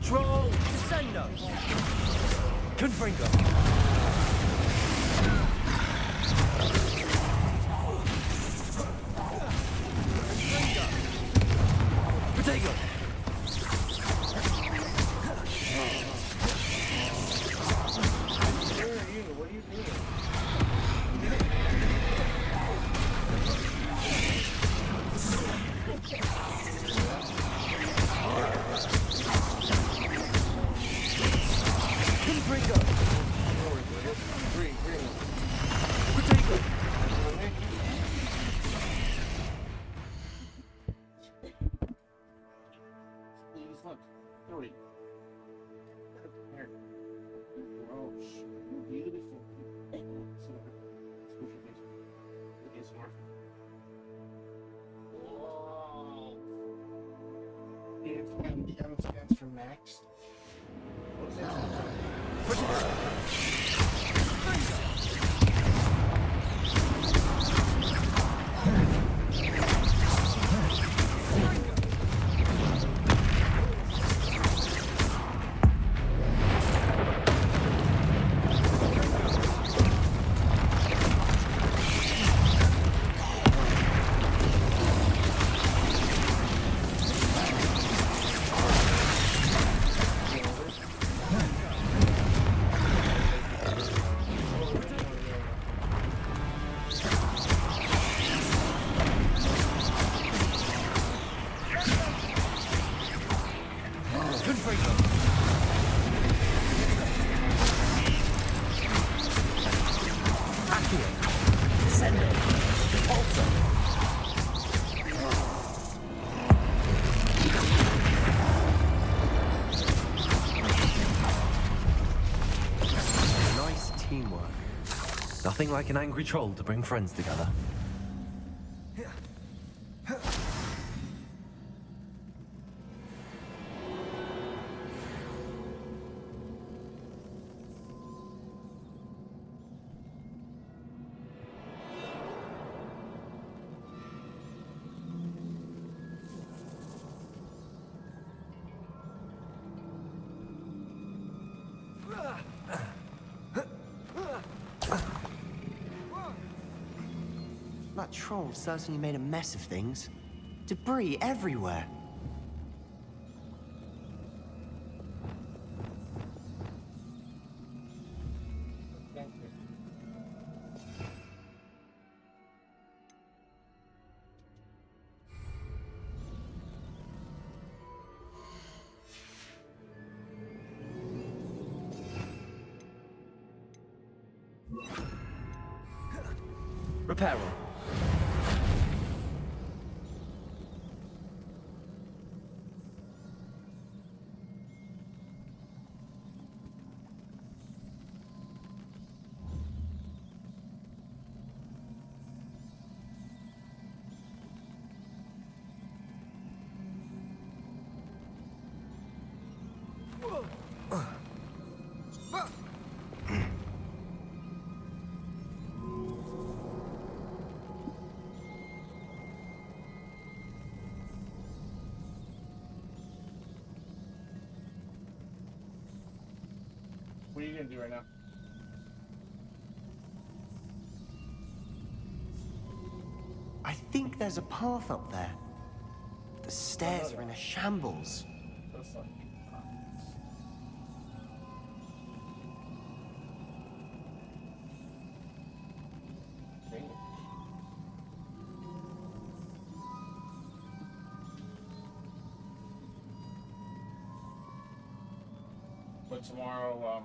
Troll, Descendo! Confringo! Protego! Where are you? What are you doing? Confringo! Green. Protego! Please look. 3. Here. Gross. Beautiful. Sit down. Squish your face. Look at smart. Whoa. The M stands for Max. What's that? Nice teamwork. Nothing like an angry troll to bring friends together. That troll certainly made a mess of things. Debris everywhere. Reparo. What are you gonna do right now? I think there's a path up there. The stairs are in a shambles. But tomorrow,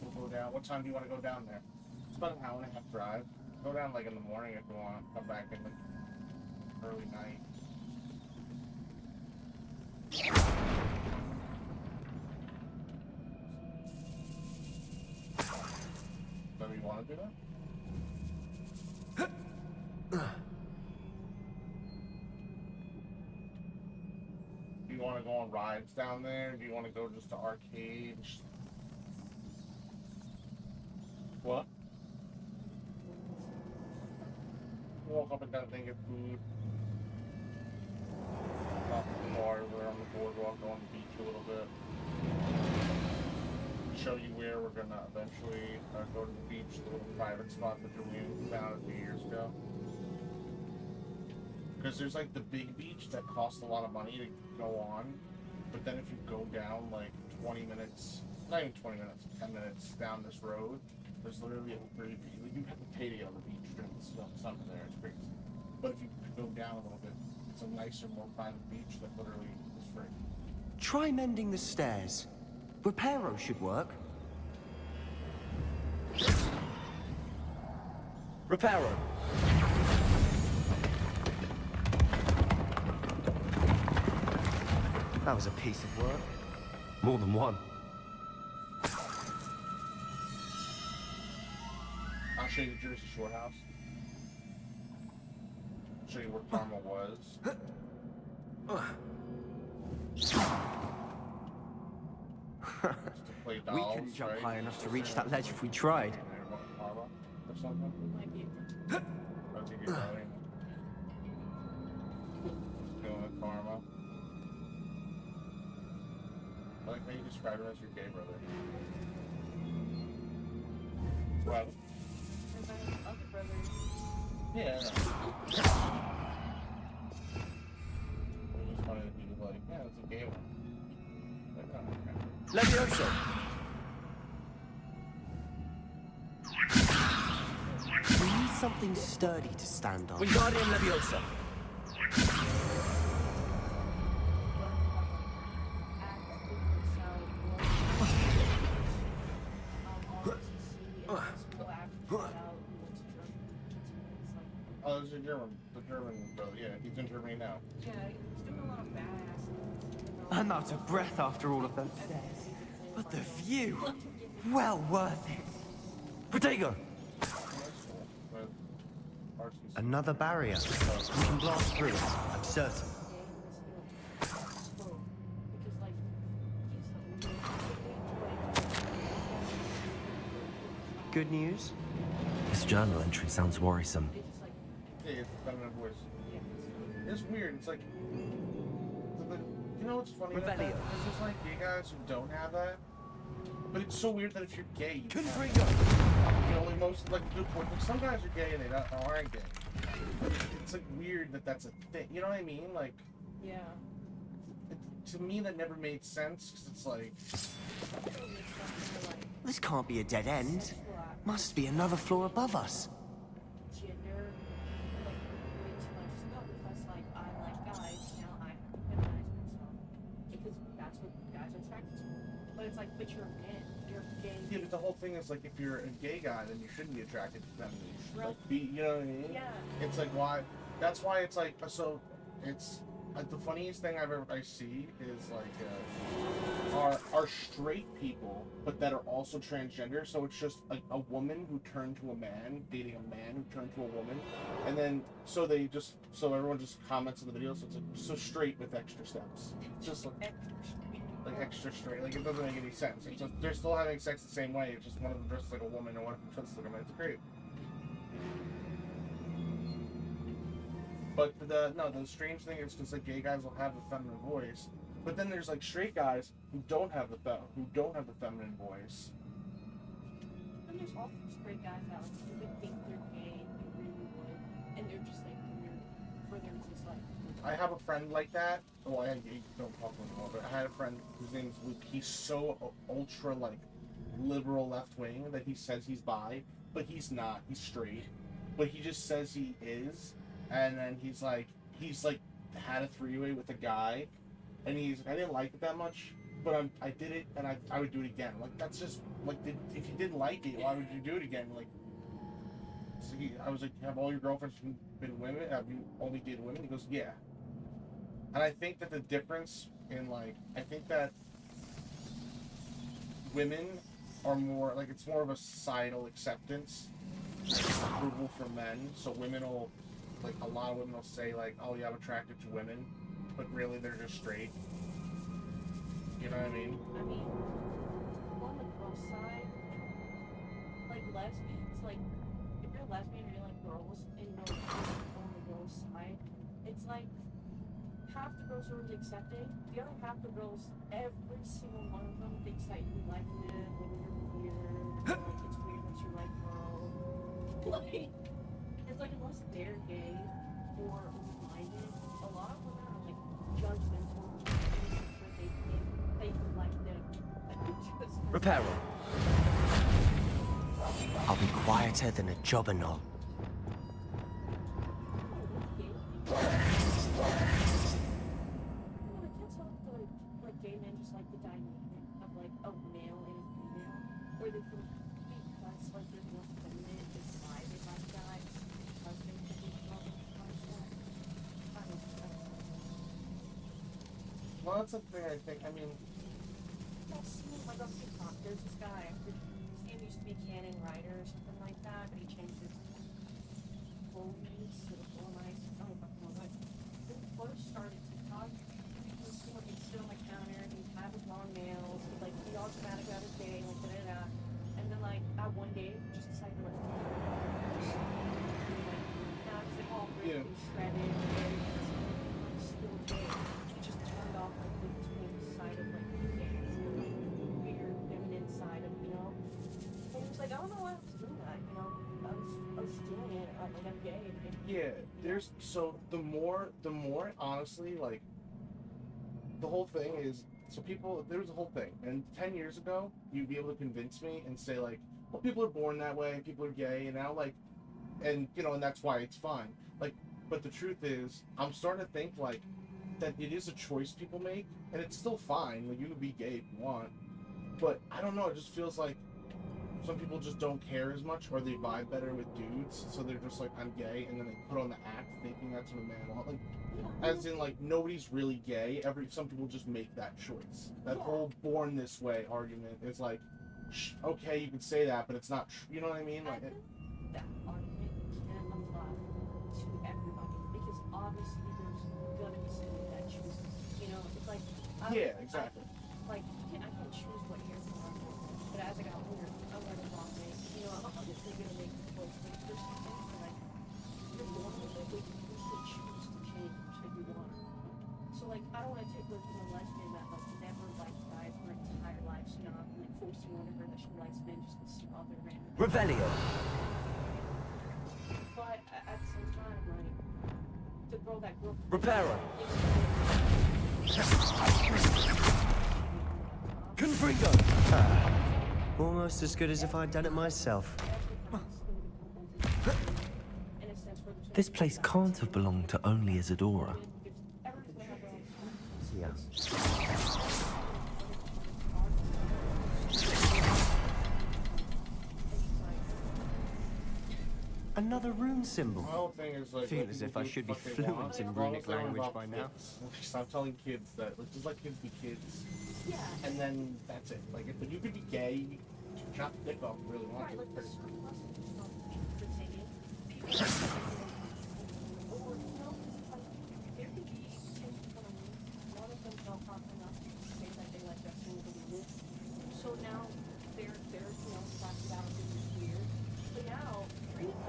we'll go down. What time do you want to go down there? It's about an hour and a half drive. Go down like in the morning if you want. Come back in the early night. So you want to do that? Do you want to go on rides down there? Do you want to go just to arcades? What? Walk up and down and get food. Stop at the bars or on the boardwalk, go on the beach a little bit. Show you where we're gonna eventually go to the beach, the little private spot that we found a few years ago. Because there's like the big beach that costs a lot of money to go on, but then if you go down like 20 minutes, not even 20 minutes, 10 minutes down this road, there's literally a free beach. Like, you have to pay to get on the beach during the summer there, it's crazy. But if you go down a little bit, it's a nicer, more private beach that literally is free. Try mending the stairs. Reparo should work. Reparo. That was a piece of work. More than one. I'll show you the Jersey Shore house. Show you where Karma was. We couldn't jump high enough to reach that ledge if we tried. Or something. I'll take you going. Going with Karma. I like how you describe him as your gay brother. Well. Yeah, I know. It's just funny that he was like, yeah, it's a gay one. Like, oh, okay. Levioso! We need something sturdy to stand on. Wingardium Leviosa. Oh, this is the German brother, yeah, he's in Germany now. Yeah, he's doing a lot of badass. I'm out of breath after all of those stairs. But the view, well worth it. Protego! Another barrier. We can blast through, I'm certain. Good news? This journal entry sounds worrisome. Yeah, it's a feminine voice. It's weird, it's like... You know what's funny about that? There's just like gay guys who don't have that. But it's so weird that if you're gay, you can bring up. You know, like most, like some guys are gay and they aren't gay. It's like weird that that's a thing. You know what I mean? Like, yeah. To me, that never made sense because it's like. This can't be a dead end. Must be another floor above us. Gender, like, way too much stuff because, like, I like guys, now I feminize myself. Because that's what guys are attracted to. But it's like, but you're a man. You're gay. Yeah, but the whole thing is like, if you're a gay guy, then you shouldn't be attracted to them. You should, like, be, you know what I mean? Yeah. It's like, why? That's why it's like, so, it's, the funniest thing I see is like are straight people, but that are also transgender. So it's just a woman who turned to a man dating a man who turned to a woman, and then so everyone just comments on the video. So it's like, so straight with extra steps. It's just like extra straight. Like it doesn't make any sense. It's just, they're still having sex the same way. It's just one of them dresses like a woman and one of them dresses like a man. It's great. But the strange thing is because like gay guys will have the feminine voice, but then there's like straight guys who don't have the feminine voice. And there's also straight guys out who would think they're gay, they really would, and they're just like weird. where there's just like, I have a friend like that. Oh, I don't talk to him anymore, but I had a friend whose name's Luke. He's so ultra like liberal left wing that he says he's bi, but he's not. He's straight, but he just says he is. And then he's like had a three-way with a guy, and I didn't like it that much, but I did it, and I would do it again. Like, that's just like, if you didn't like it, why would you do it again? Like, so I was like, have all your girlfriends been women? Have you only dated women? He goes, yeah. And I think that the difference in like, I think that women are more like, it's more of a societal acceptance, approval for men. So women will, like, a lot of women will say like, oh yeah, I'm attracted to women, but really they're just straight. You know what I mean? I mean, on the girl side, like lesbians, like if you're a lesbian and you like girls and you know on the girls' side, it's like half the girls are really accepting, the other half the girls, every single one of them thinks that you like men, when you're weird, like it's weird that you like girls. Like, it's like unless they're gay or open-minded, a lot of women are like judgmental. They like them. Reparo. I'll be quieter than a jobberknoll. Like gay men just like the dynamic of like a male and a female, where they can because like they're more feminine, it's why they like that, because they can be like that. I don't know. Well, that's the thing. I think. I mean, like on TikTok, there's this guy. His name used to be Cannon Ryder or something like that, but he changed his full name to the full nice. I don't fucking know. But when he first started TikTok, he'd sit on the counter, he'd have his long nails, he'd be all dramatic about his day, like da-da-da. And then like that one day, just decided to now he's like all ripped and shredded and still gay. He just turned off like the twin side of like the gay, weird feminine side of, you know. And he was like, I don't know why I was doing that, you know. I was doing it, like I'm gay. And, yeah. There's so the more honestly, like, the whole thing is, so people, there's a whole thing, and 10 years ago, you'd be able to convince me and say like, well, people are born that way, people are gay, and now like, and you know, and that's why it's fine. Like, but the truth is, I'm starting to think like, that it is a choice people make, and it's still fine, like you can be gay if you want, but I don't know, it just feels like some people just don't care as much, or they vibe better with dudes, so they're just like, I'm gay, and then they put on the act thinking that's what a man wants. Like, as in, like, nobody's really gay. Some people just make that choice. That whole born this way argument is like, okay, you can say that, but it's not you know what I mean? Like, that argument can apply to everybody, because obviously there's gonna be somebody that chooses, you know, it's like, yeah, exactly. I can't choose what hair to wear, but as I got older, I learned a long way. You know, I'm obviously gonna make the choice, but there's some things that like, you're born with it, but you can still choose to change if you want. So like, I don't want to take with a lesbian that like never liked guys her entire life, so now I'm like forcing on her that she likes men just to see other men. Revelio. But at the same time, like, the girl that grew up. Reparo. Confringo. Almost as good as if I'd done it myself. This place can't have belonged to only Isadora. Yeah. Another rune symbol. My whole thing is like, Feel as if I should be fluent in runic language by now. Stop telling kids that. Like, just let kids be kids. Yeah. And then that's it. Like, if you could be gay, you can chop the dick off if you really want to. It's pretty So now they're you know, talking about it weird. But now, three of them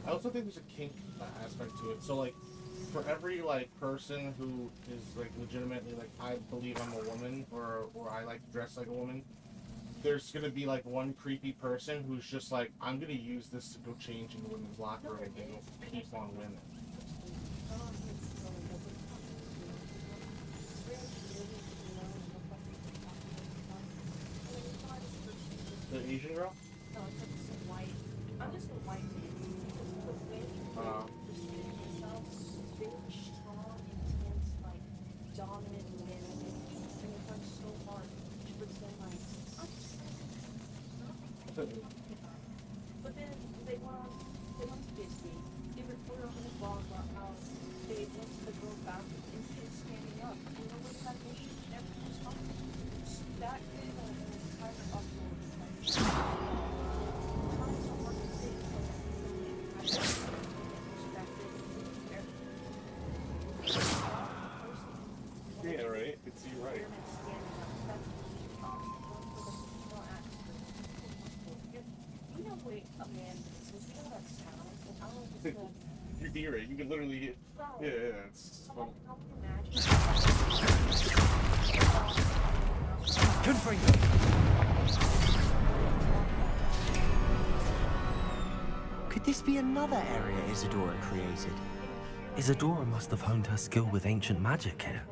I also think there's a kink aspect to it. So like, for every like person who is like legitimately like I believe I'm a woman or I like to dress like a woman, there's gonna be like one creepy person who's just like, I'm gonna use this to go change in the women's locker room and go peep on women. The Asian girl? No, it's like some white. I'm just a white man. The way they present themselves is very strong, intense, like dominant men. And it's like so hard to pretend like I'm just but then they want to get me. They report on the blog about how they went to the girl bathroom and she was standing up. And nobody had an issue. Everyone's fine. That is an entire uproar. Yeah, right. It's you, right. You hear it. You can literally hear. Yeah, it's funny. Good for you. Could this be another area Isadora created? Isadora must have honed her skill with ancient magic here.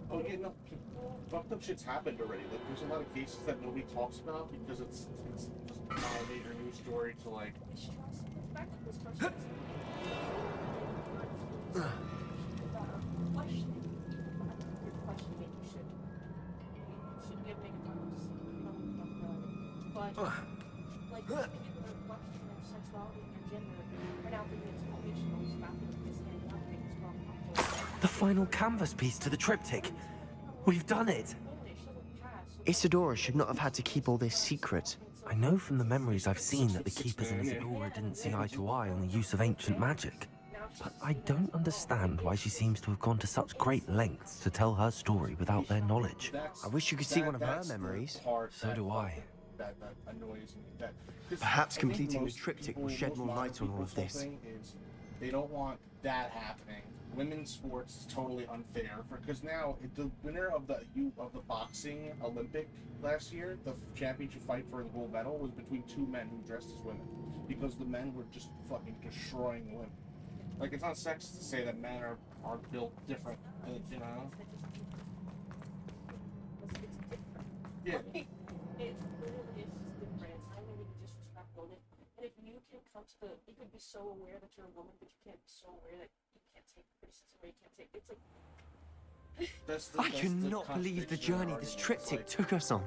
Oh yeah, no, fucked up shit's happened already. Like, there's a lot of cases that nobody talks about because it's just not a major news story to like. The final canvas piece to the triptych. We've done it. Isadora should not have had to keep all this secret. I know from the memories I've seen that the keepers in Isadora didn't see eye to eye on the use of ancient magic. But I don't understand why she seems to have gone to such great lengths to tell her story without their knowledge. I wish you could see one of her memories. So do I. That annoys me. Perhaps completing the triptych will shed more light on all of this. They don't want that happening. Women's sports is totally unfair because now the winner of the boxing Olympic last year, the championship fight for the gold medal was between two men who dressed as women because the men were just fucking destroying the women. Like, it's not sexist to say that men are built different, you know? Yeah. It literally is just different. It's not even disrespect women. And if you can come to you could be so aware that you're a woman, but you can't be so aware that you can't take criticism or you can't take. It's like. I cannot believe the journey this triptych took us on.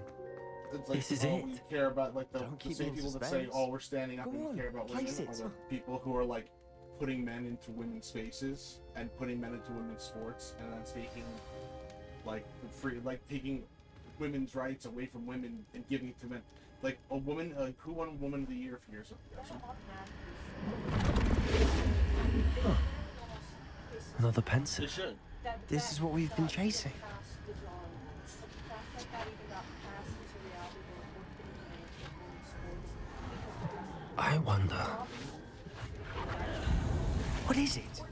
It's like, This is it. We care about like the keep same me in people that say, suspense. "Oh, we're standing up Go and we on, care about women," place are it. the people who are like putting men into women's spaces and putting men into women's sports, and then taking taking women's rights away from women and giving it to men. Like a woman, who won Woman of the Year a few years ago? Another pencil. They should. This is what we've been chasing. I wonder. What is it?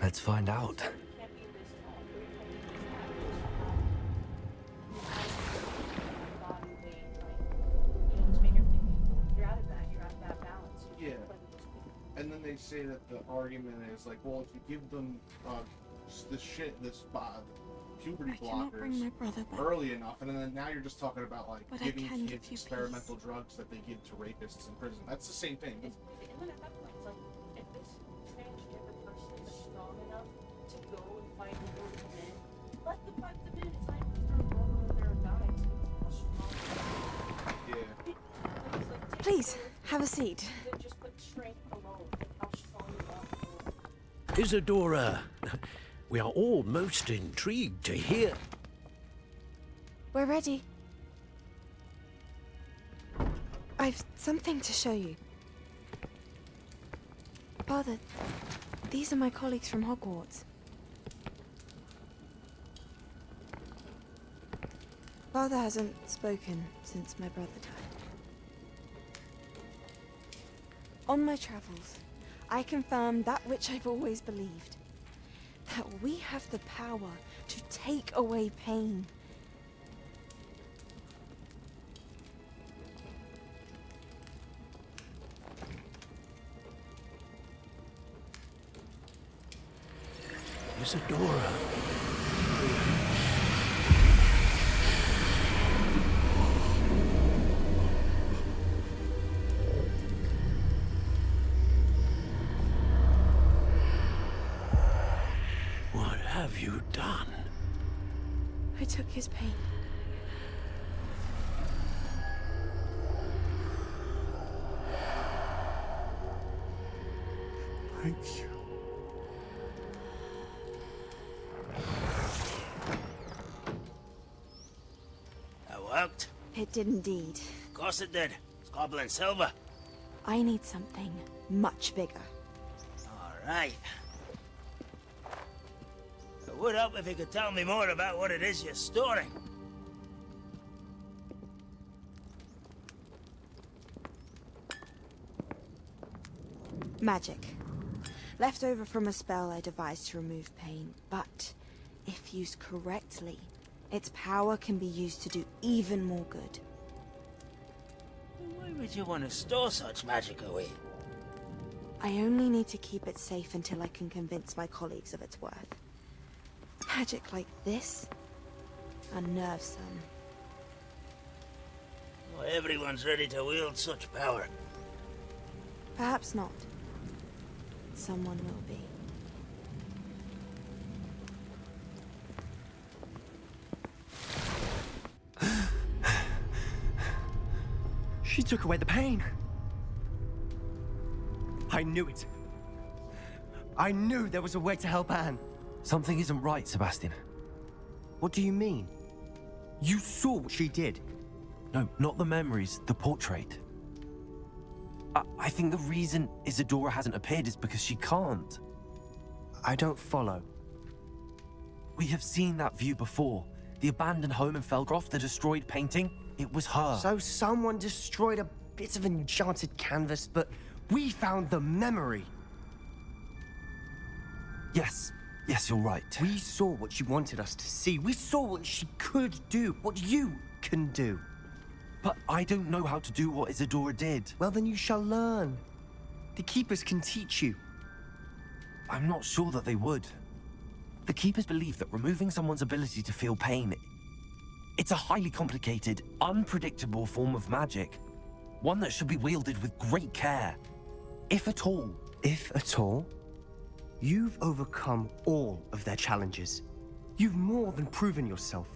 Let's find out. Yeah. And then they say that the argument is like, well, if you give them this puberty blockers early enough, and then now you're just talking about like giving kids experimental drugs that they give to rapists in prison. That's the same thing. And then at that point, it's like, if this transgender person is strong enough to go and fight over the men, let them fight the men. It's not even they're a woman or they're a guy. It's how strong they are. Yeah. Please, have a seat. Then just put strength alone, how strong you are. Isadora, we are all most intrigued to hear. We're ready. I've something to show you. Father, these are my colleagues from Hogwarts. Father hasn't spoken since my brother died. On my travels, I confirmed that which I've always believed. That we have the power to take away pain. Isadora. What have you done? I took his pain. Thank you. That worked? It did indeed. Of course it did. It's goblin silver. I need something much bigger. All right. It would help if you could tell me more about what it is you're storing. Magic. Left over from a spell I devised to remove pain, but if used correctly, its power can be used to do even more good. Why would you want to store such magic away? I only need to keep it safe until I can convince my colleagues of its worth. Magic like this unnerves them. Not everyone's ready to wield such power. Perhaps not. Someone will be. She took away the pain. I knew it. I knew there was a way to help Anne. Something isn't right, Sebastian. What do you mean? You saw what she did. No, not the memories, the portrait. I think the reason Isadora hasn't appeared is because she can't. I don't follow. We have seen that view before. The abandoned home in Felgroth, the destroyed painting, it was her. So someone destroyed a bit of enchanted canvas, but we found the memory. Yes, you're right. We saw what she wanted us to see. We saw what she could do, what you can do. But I don't know how to do what Isadora did. Well, then you shall learn. The Keepers can teach you. I'm not sure that they would. The Keepers believe that removing someone's ability to feel pain, it's a highly complicated, unpredictable form of magic. One that should be wielded with great care. If at all. If at all? You've overcome all of their challenges. You've more than proven yourself.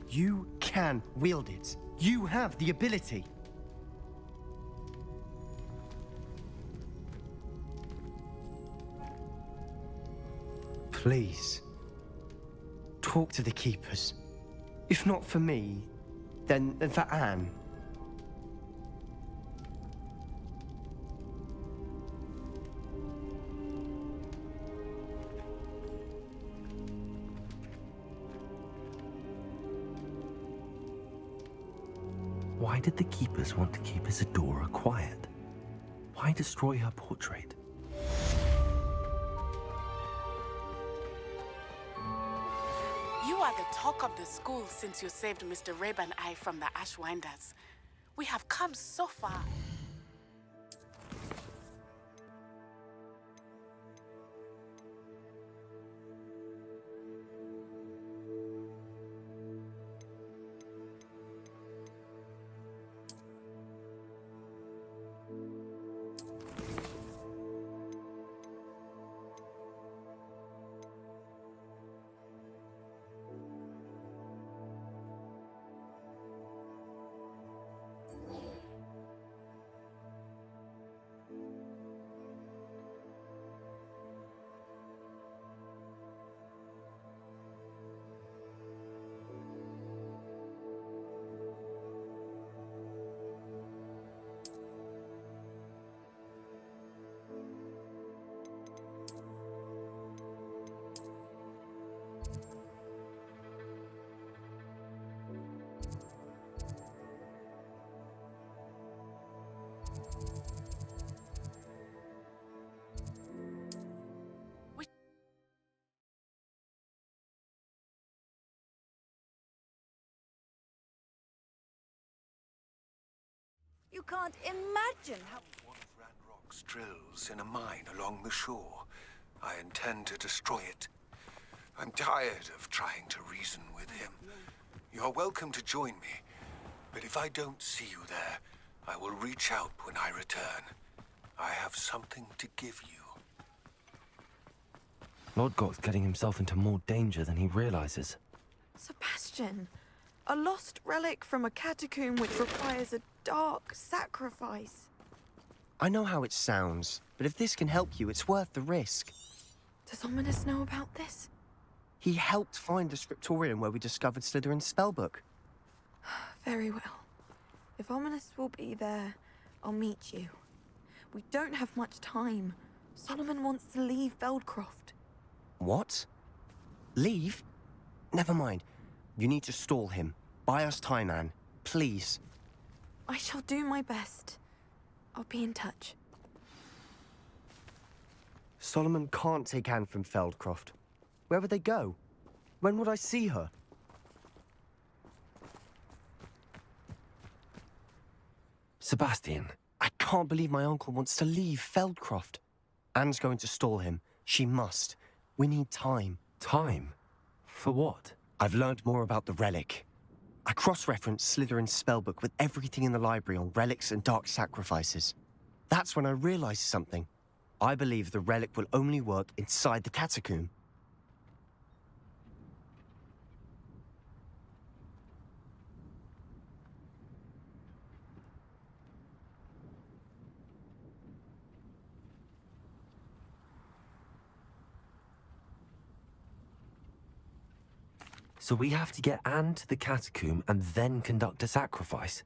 You can wield it. You have the ability. Please, talk to the Keepers. If not for me, then for Anne. Why did the Keepers want to keep Isadora quiet? Why destroy her portrait? You are the talk of the school since you saved Mr. Rabe and I from the Ashwinders. We have come so far. You can't imagine how... Rock's drills in a mine along the shore. I intend to destroy it. I'm tired of trying to reason with him. You're welcome to join me, but if I don't see you there, I will reach out when I return. I have something to give you. Lodgok's getting himself into more danger than he realizes. Sebastian, a lost relic from a catacomb which requires a dark sacrifice. I know how it sounds, but if this can help you, it's worth the risk. Does Ominous know about this? He helped find the scriptorium where we discovered Slytherin's spellbook. Very well. If Ominous will be there, I'll meet you. We don't have much time. Solomon wants to leave Feldcroft. What? Leave? Never mind. You need to stall him. Buy us time, Anne. Please. I shall do my best. I'll be in touch. Solomon can't take Anne from Feldcroft. Where would they go? When would I see her? Sebastian. I can't believe my uncle wants to leave Feldcroft. Anne's going to stall him. She must. We need time. Time? For what? I've learned more about the relic. I cross-referenced Slytherin's spellbook with everything in the library on relics and dark sacrifices. That's when I realized something. I believe the relic will only work inside the catacomb. So we have to get Anne to the catacomb and then conduct a sacrifice.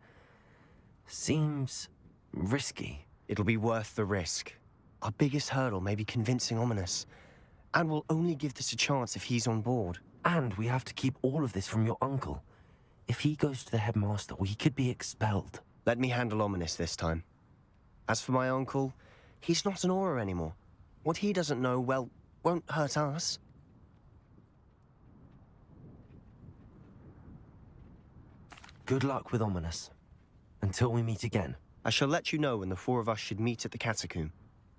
Seems risky. It'll be worth the risk. Our biggest hurdle may be convincing Ominous. And we'll only give this a chance if he's on board. And we have to keep all of this from your uncle. If he goes to the headmaster, he could be expelled. Let me handle Ominous this time. As for my uncle, he's not an Auror anymore. What he doesn't know, well, won't hurt us. Good luck with Ominous. Until we meet again. I shall let you know when the four of us should meet at the catacomb.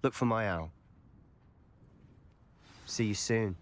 Look for my owl. See you soon.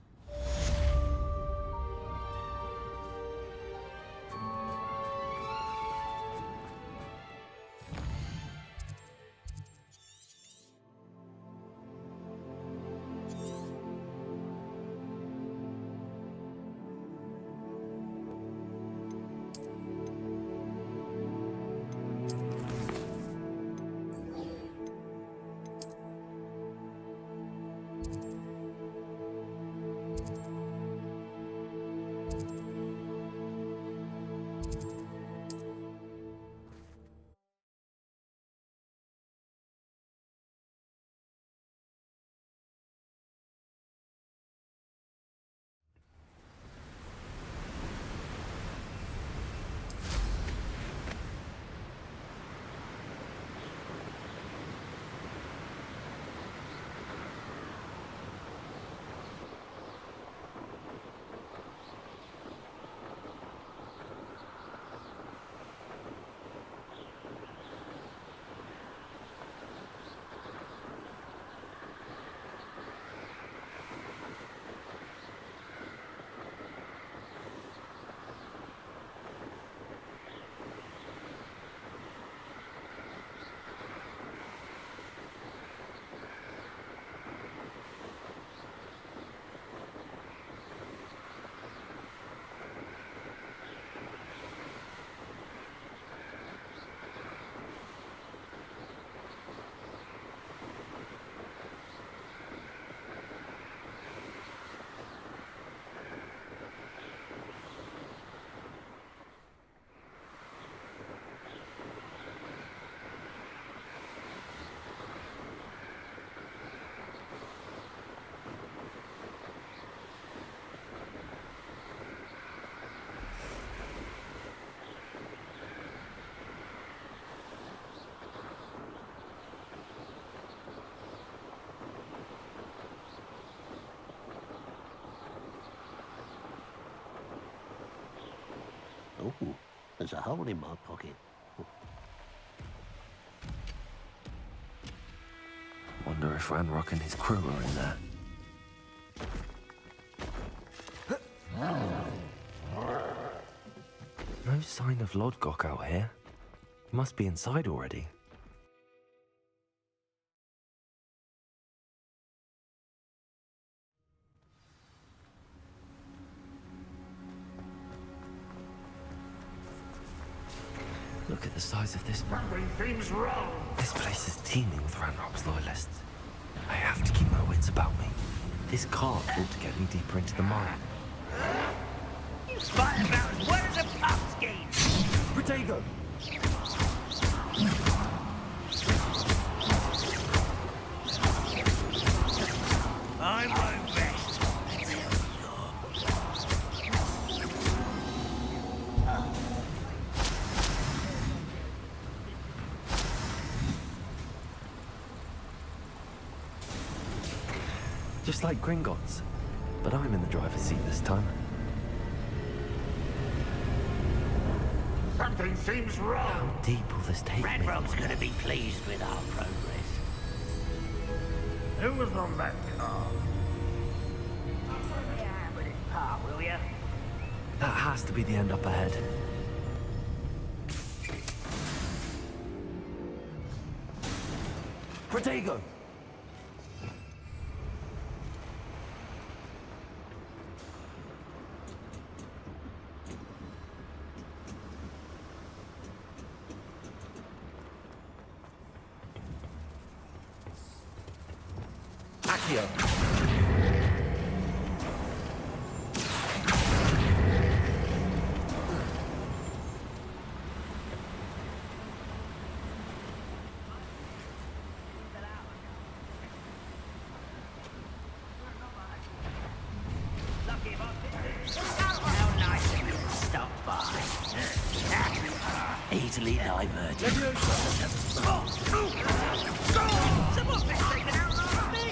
Oh, there's a hole in my pocket. if Ranrock and his crew are in there. No sign of Lodgok out here. He must be inside already. Look at the size of this map. Seems wrong. This place is teeming with Ranrock's loyalists. I have to keep my wits about me. This cart ought to get me deeper into the mine. You fight about as well as a pumpkin. Protego! I won't rest. Just like Gringotts. But I'm in the driver's seat this time. Something seems wrong. How deep will this take me? Ranrock's gonna be pleased with our progress. Who was on that car? Yeah, with his part, will ya? That has to be the end up ahead. Protego! Accio! How nice of you to stop by. Easily diverted. Someone best take it out on me!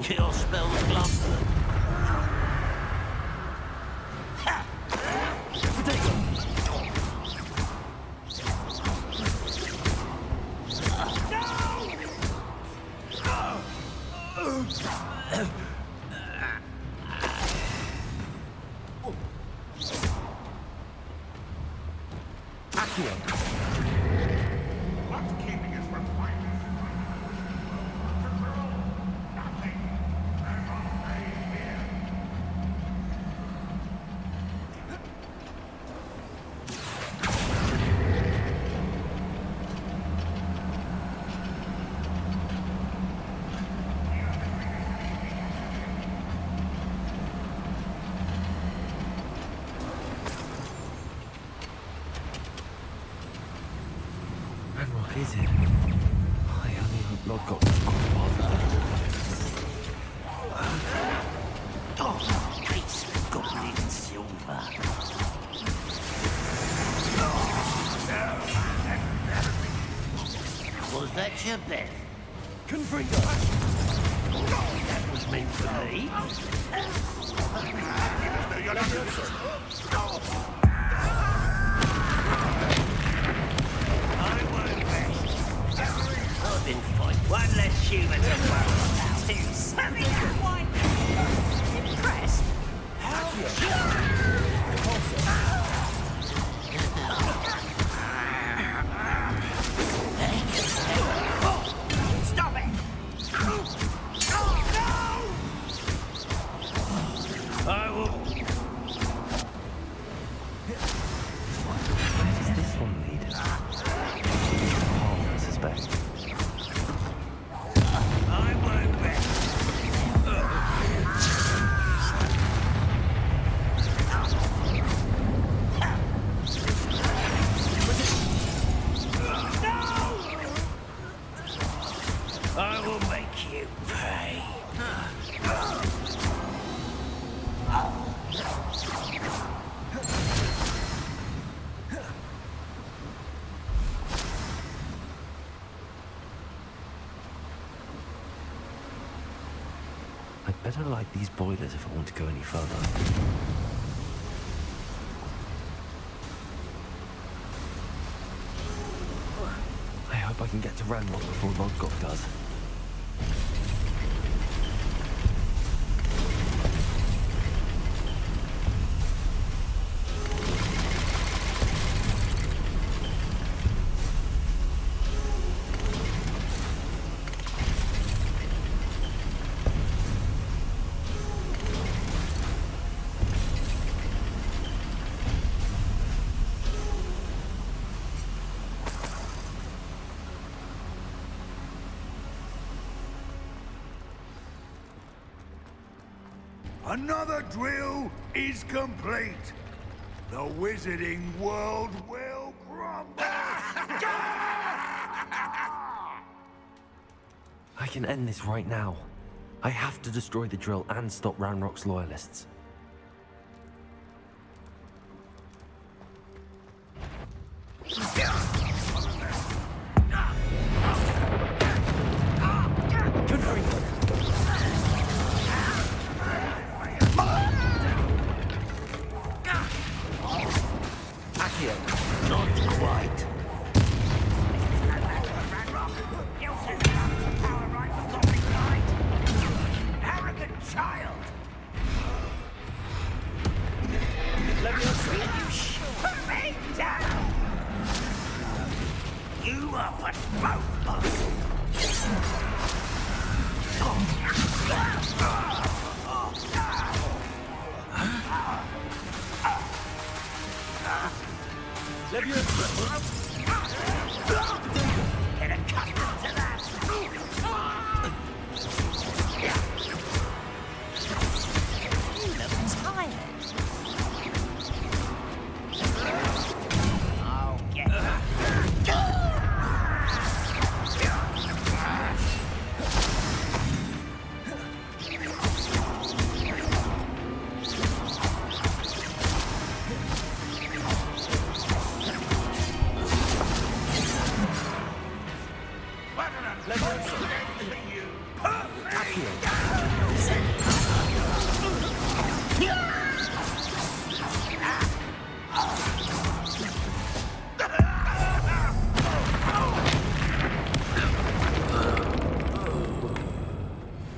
You'll spell the glove. What's keeping us from fighting? Nothing. Ranrock is it? I only hope Lodgok has gone farther. Oh, case of goblin silver. Was that your bet? Confringo! That was meant for me. I won't rest. I've been fighting one less human to worry about. Something quite impressed. Stop it! I will. Better light these boilers if I want to go any further. I hope I can get to Ranrock before Lodgok does. Another drill is complete. The wizarding world will crumble. I can end this right now. I have to destroy the drill and stop Ranrock's loyalists. Not quite. Arrogant child! Let me shoot me down! You are postponed. Get accustomed to that! You look tired. I'll get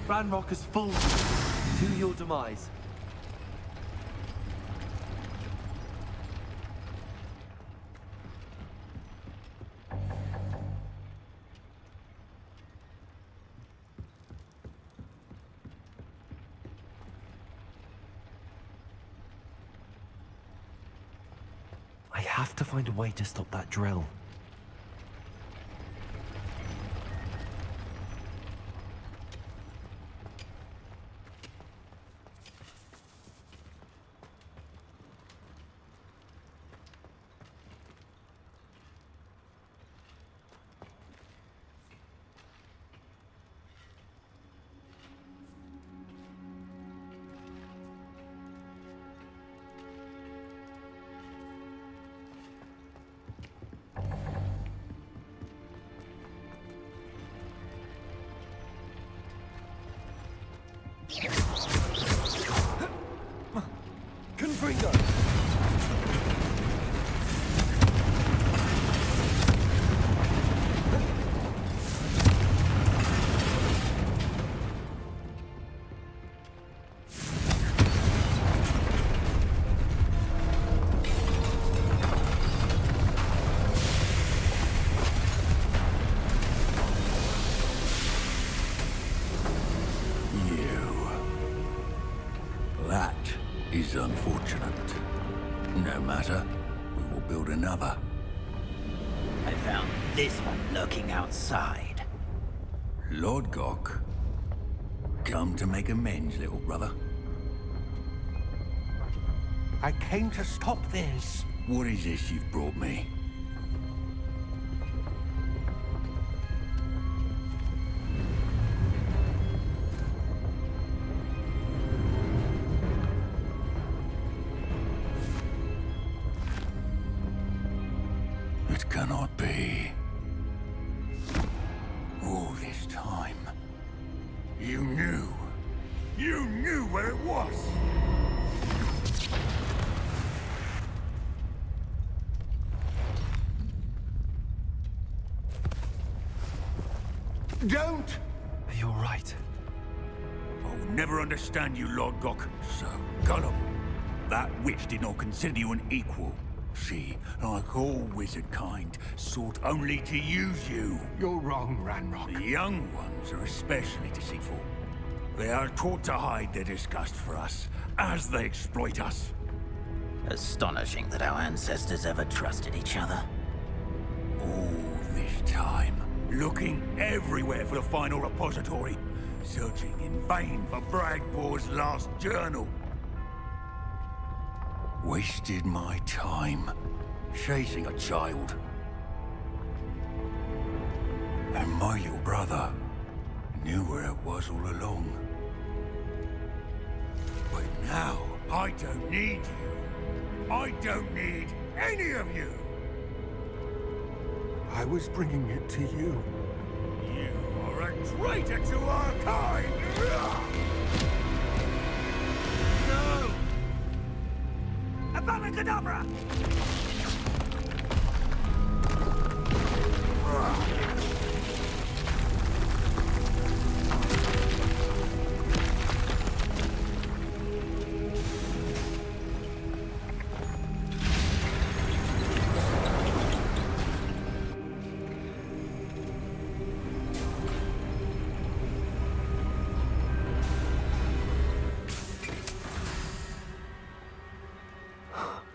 Ranrock is full to your demise. I have to find a way to stop that drill. Confringo! That is unfortunate. No matter, we will build another. I found this one lurking outside. Lodgok, come to make amends, little brother. I came to stop this. What is this you've brought me? It cannot be. All this time, you knew. You where it was. Don't! Are you alright? I'll never understand you, Lord Gok. So gullible. That witch did not consider you an equal. She, like all wizard kind, sought only to use you. You're wrong, Ranrock. The young ones are especially deceitful. They are taught to hide their disgust for us, as they exploit us. Astonishing that our ancestors ever trusted each other. All this time, looking everywhere for the final repository, searching in vain for Bragbor's last journal. Wasted my time, chasing a child. And my little brother knew where it was all along. But now, I don't need you. I don't need any of you. I was bringing it to you. You are a traitor to our kind! No! Abracadabra!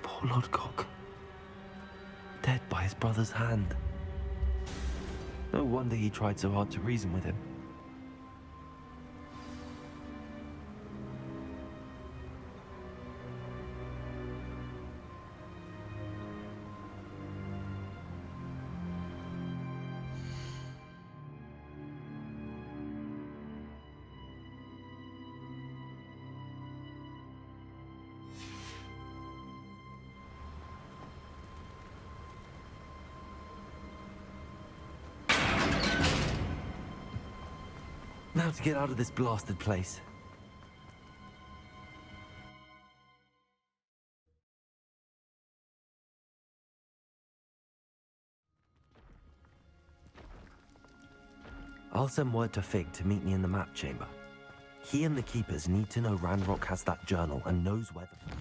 Poor Lord Gok. Dead by his brother's hand. No wonder he tried so hard to reason with him. Now to get out of this blasted place. I'll send word to Fig to meet me in the map chamber. He and the Keepers need to know Ranrock has that journal and knows where the...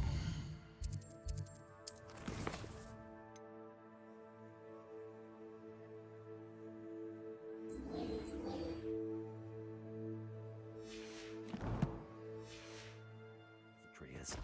is.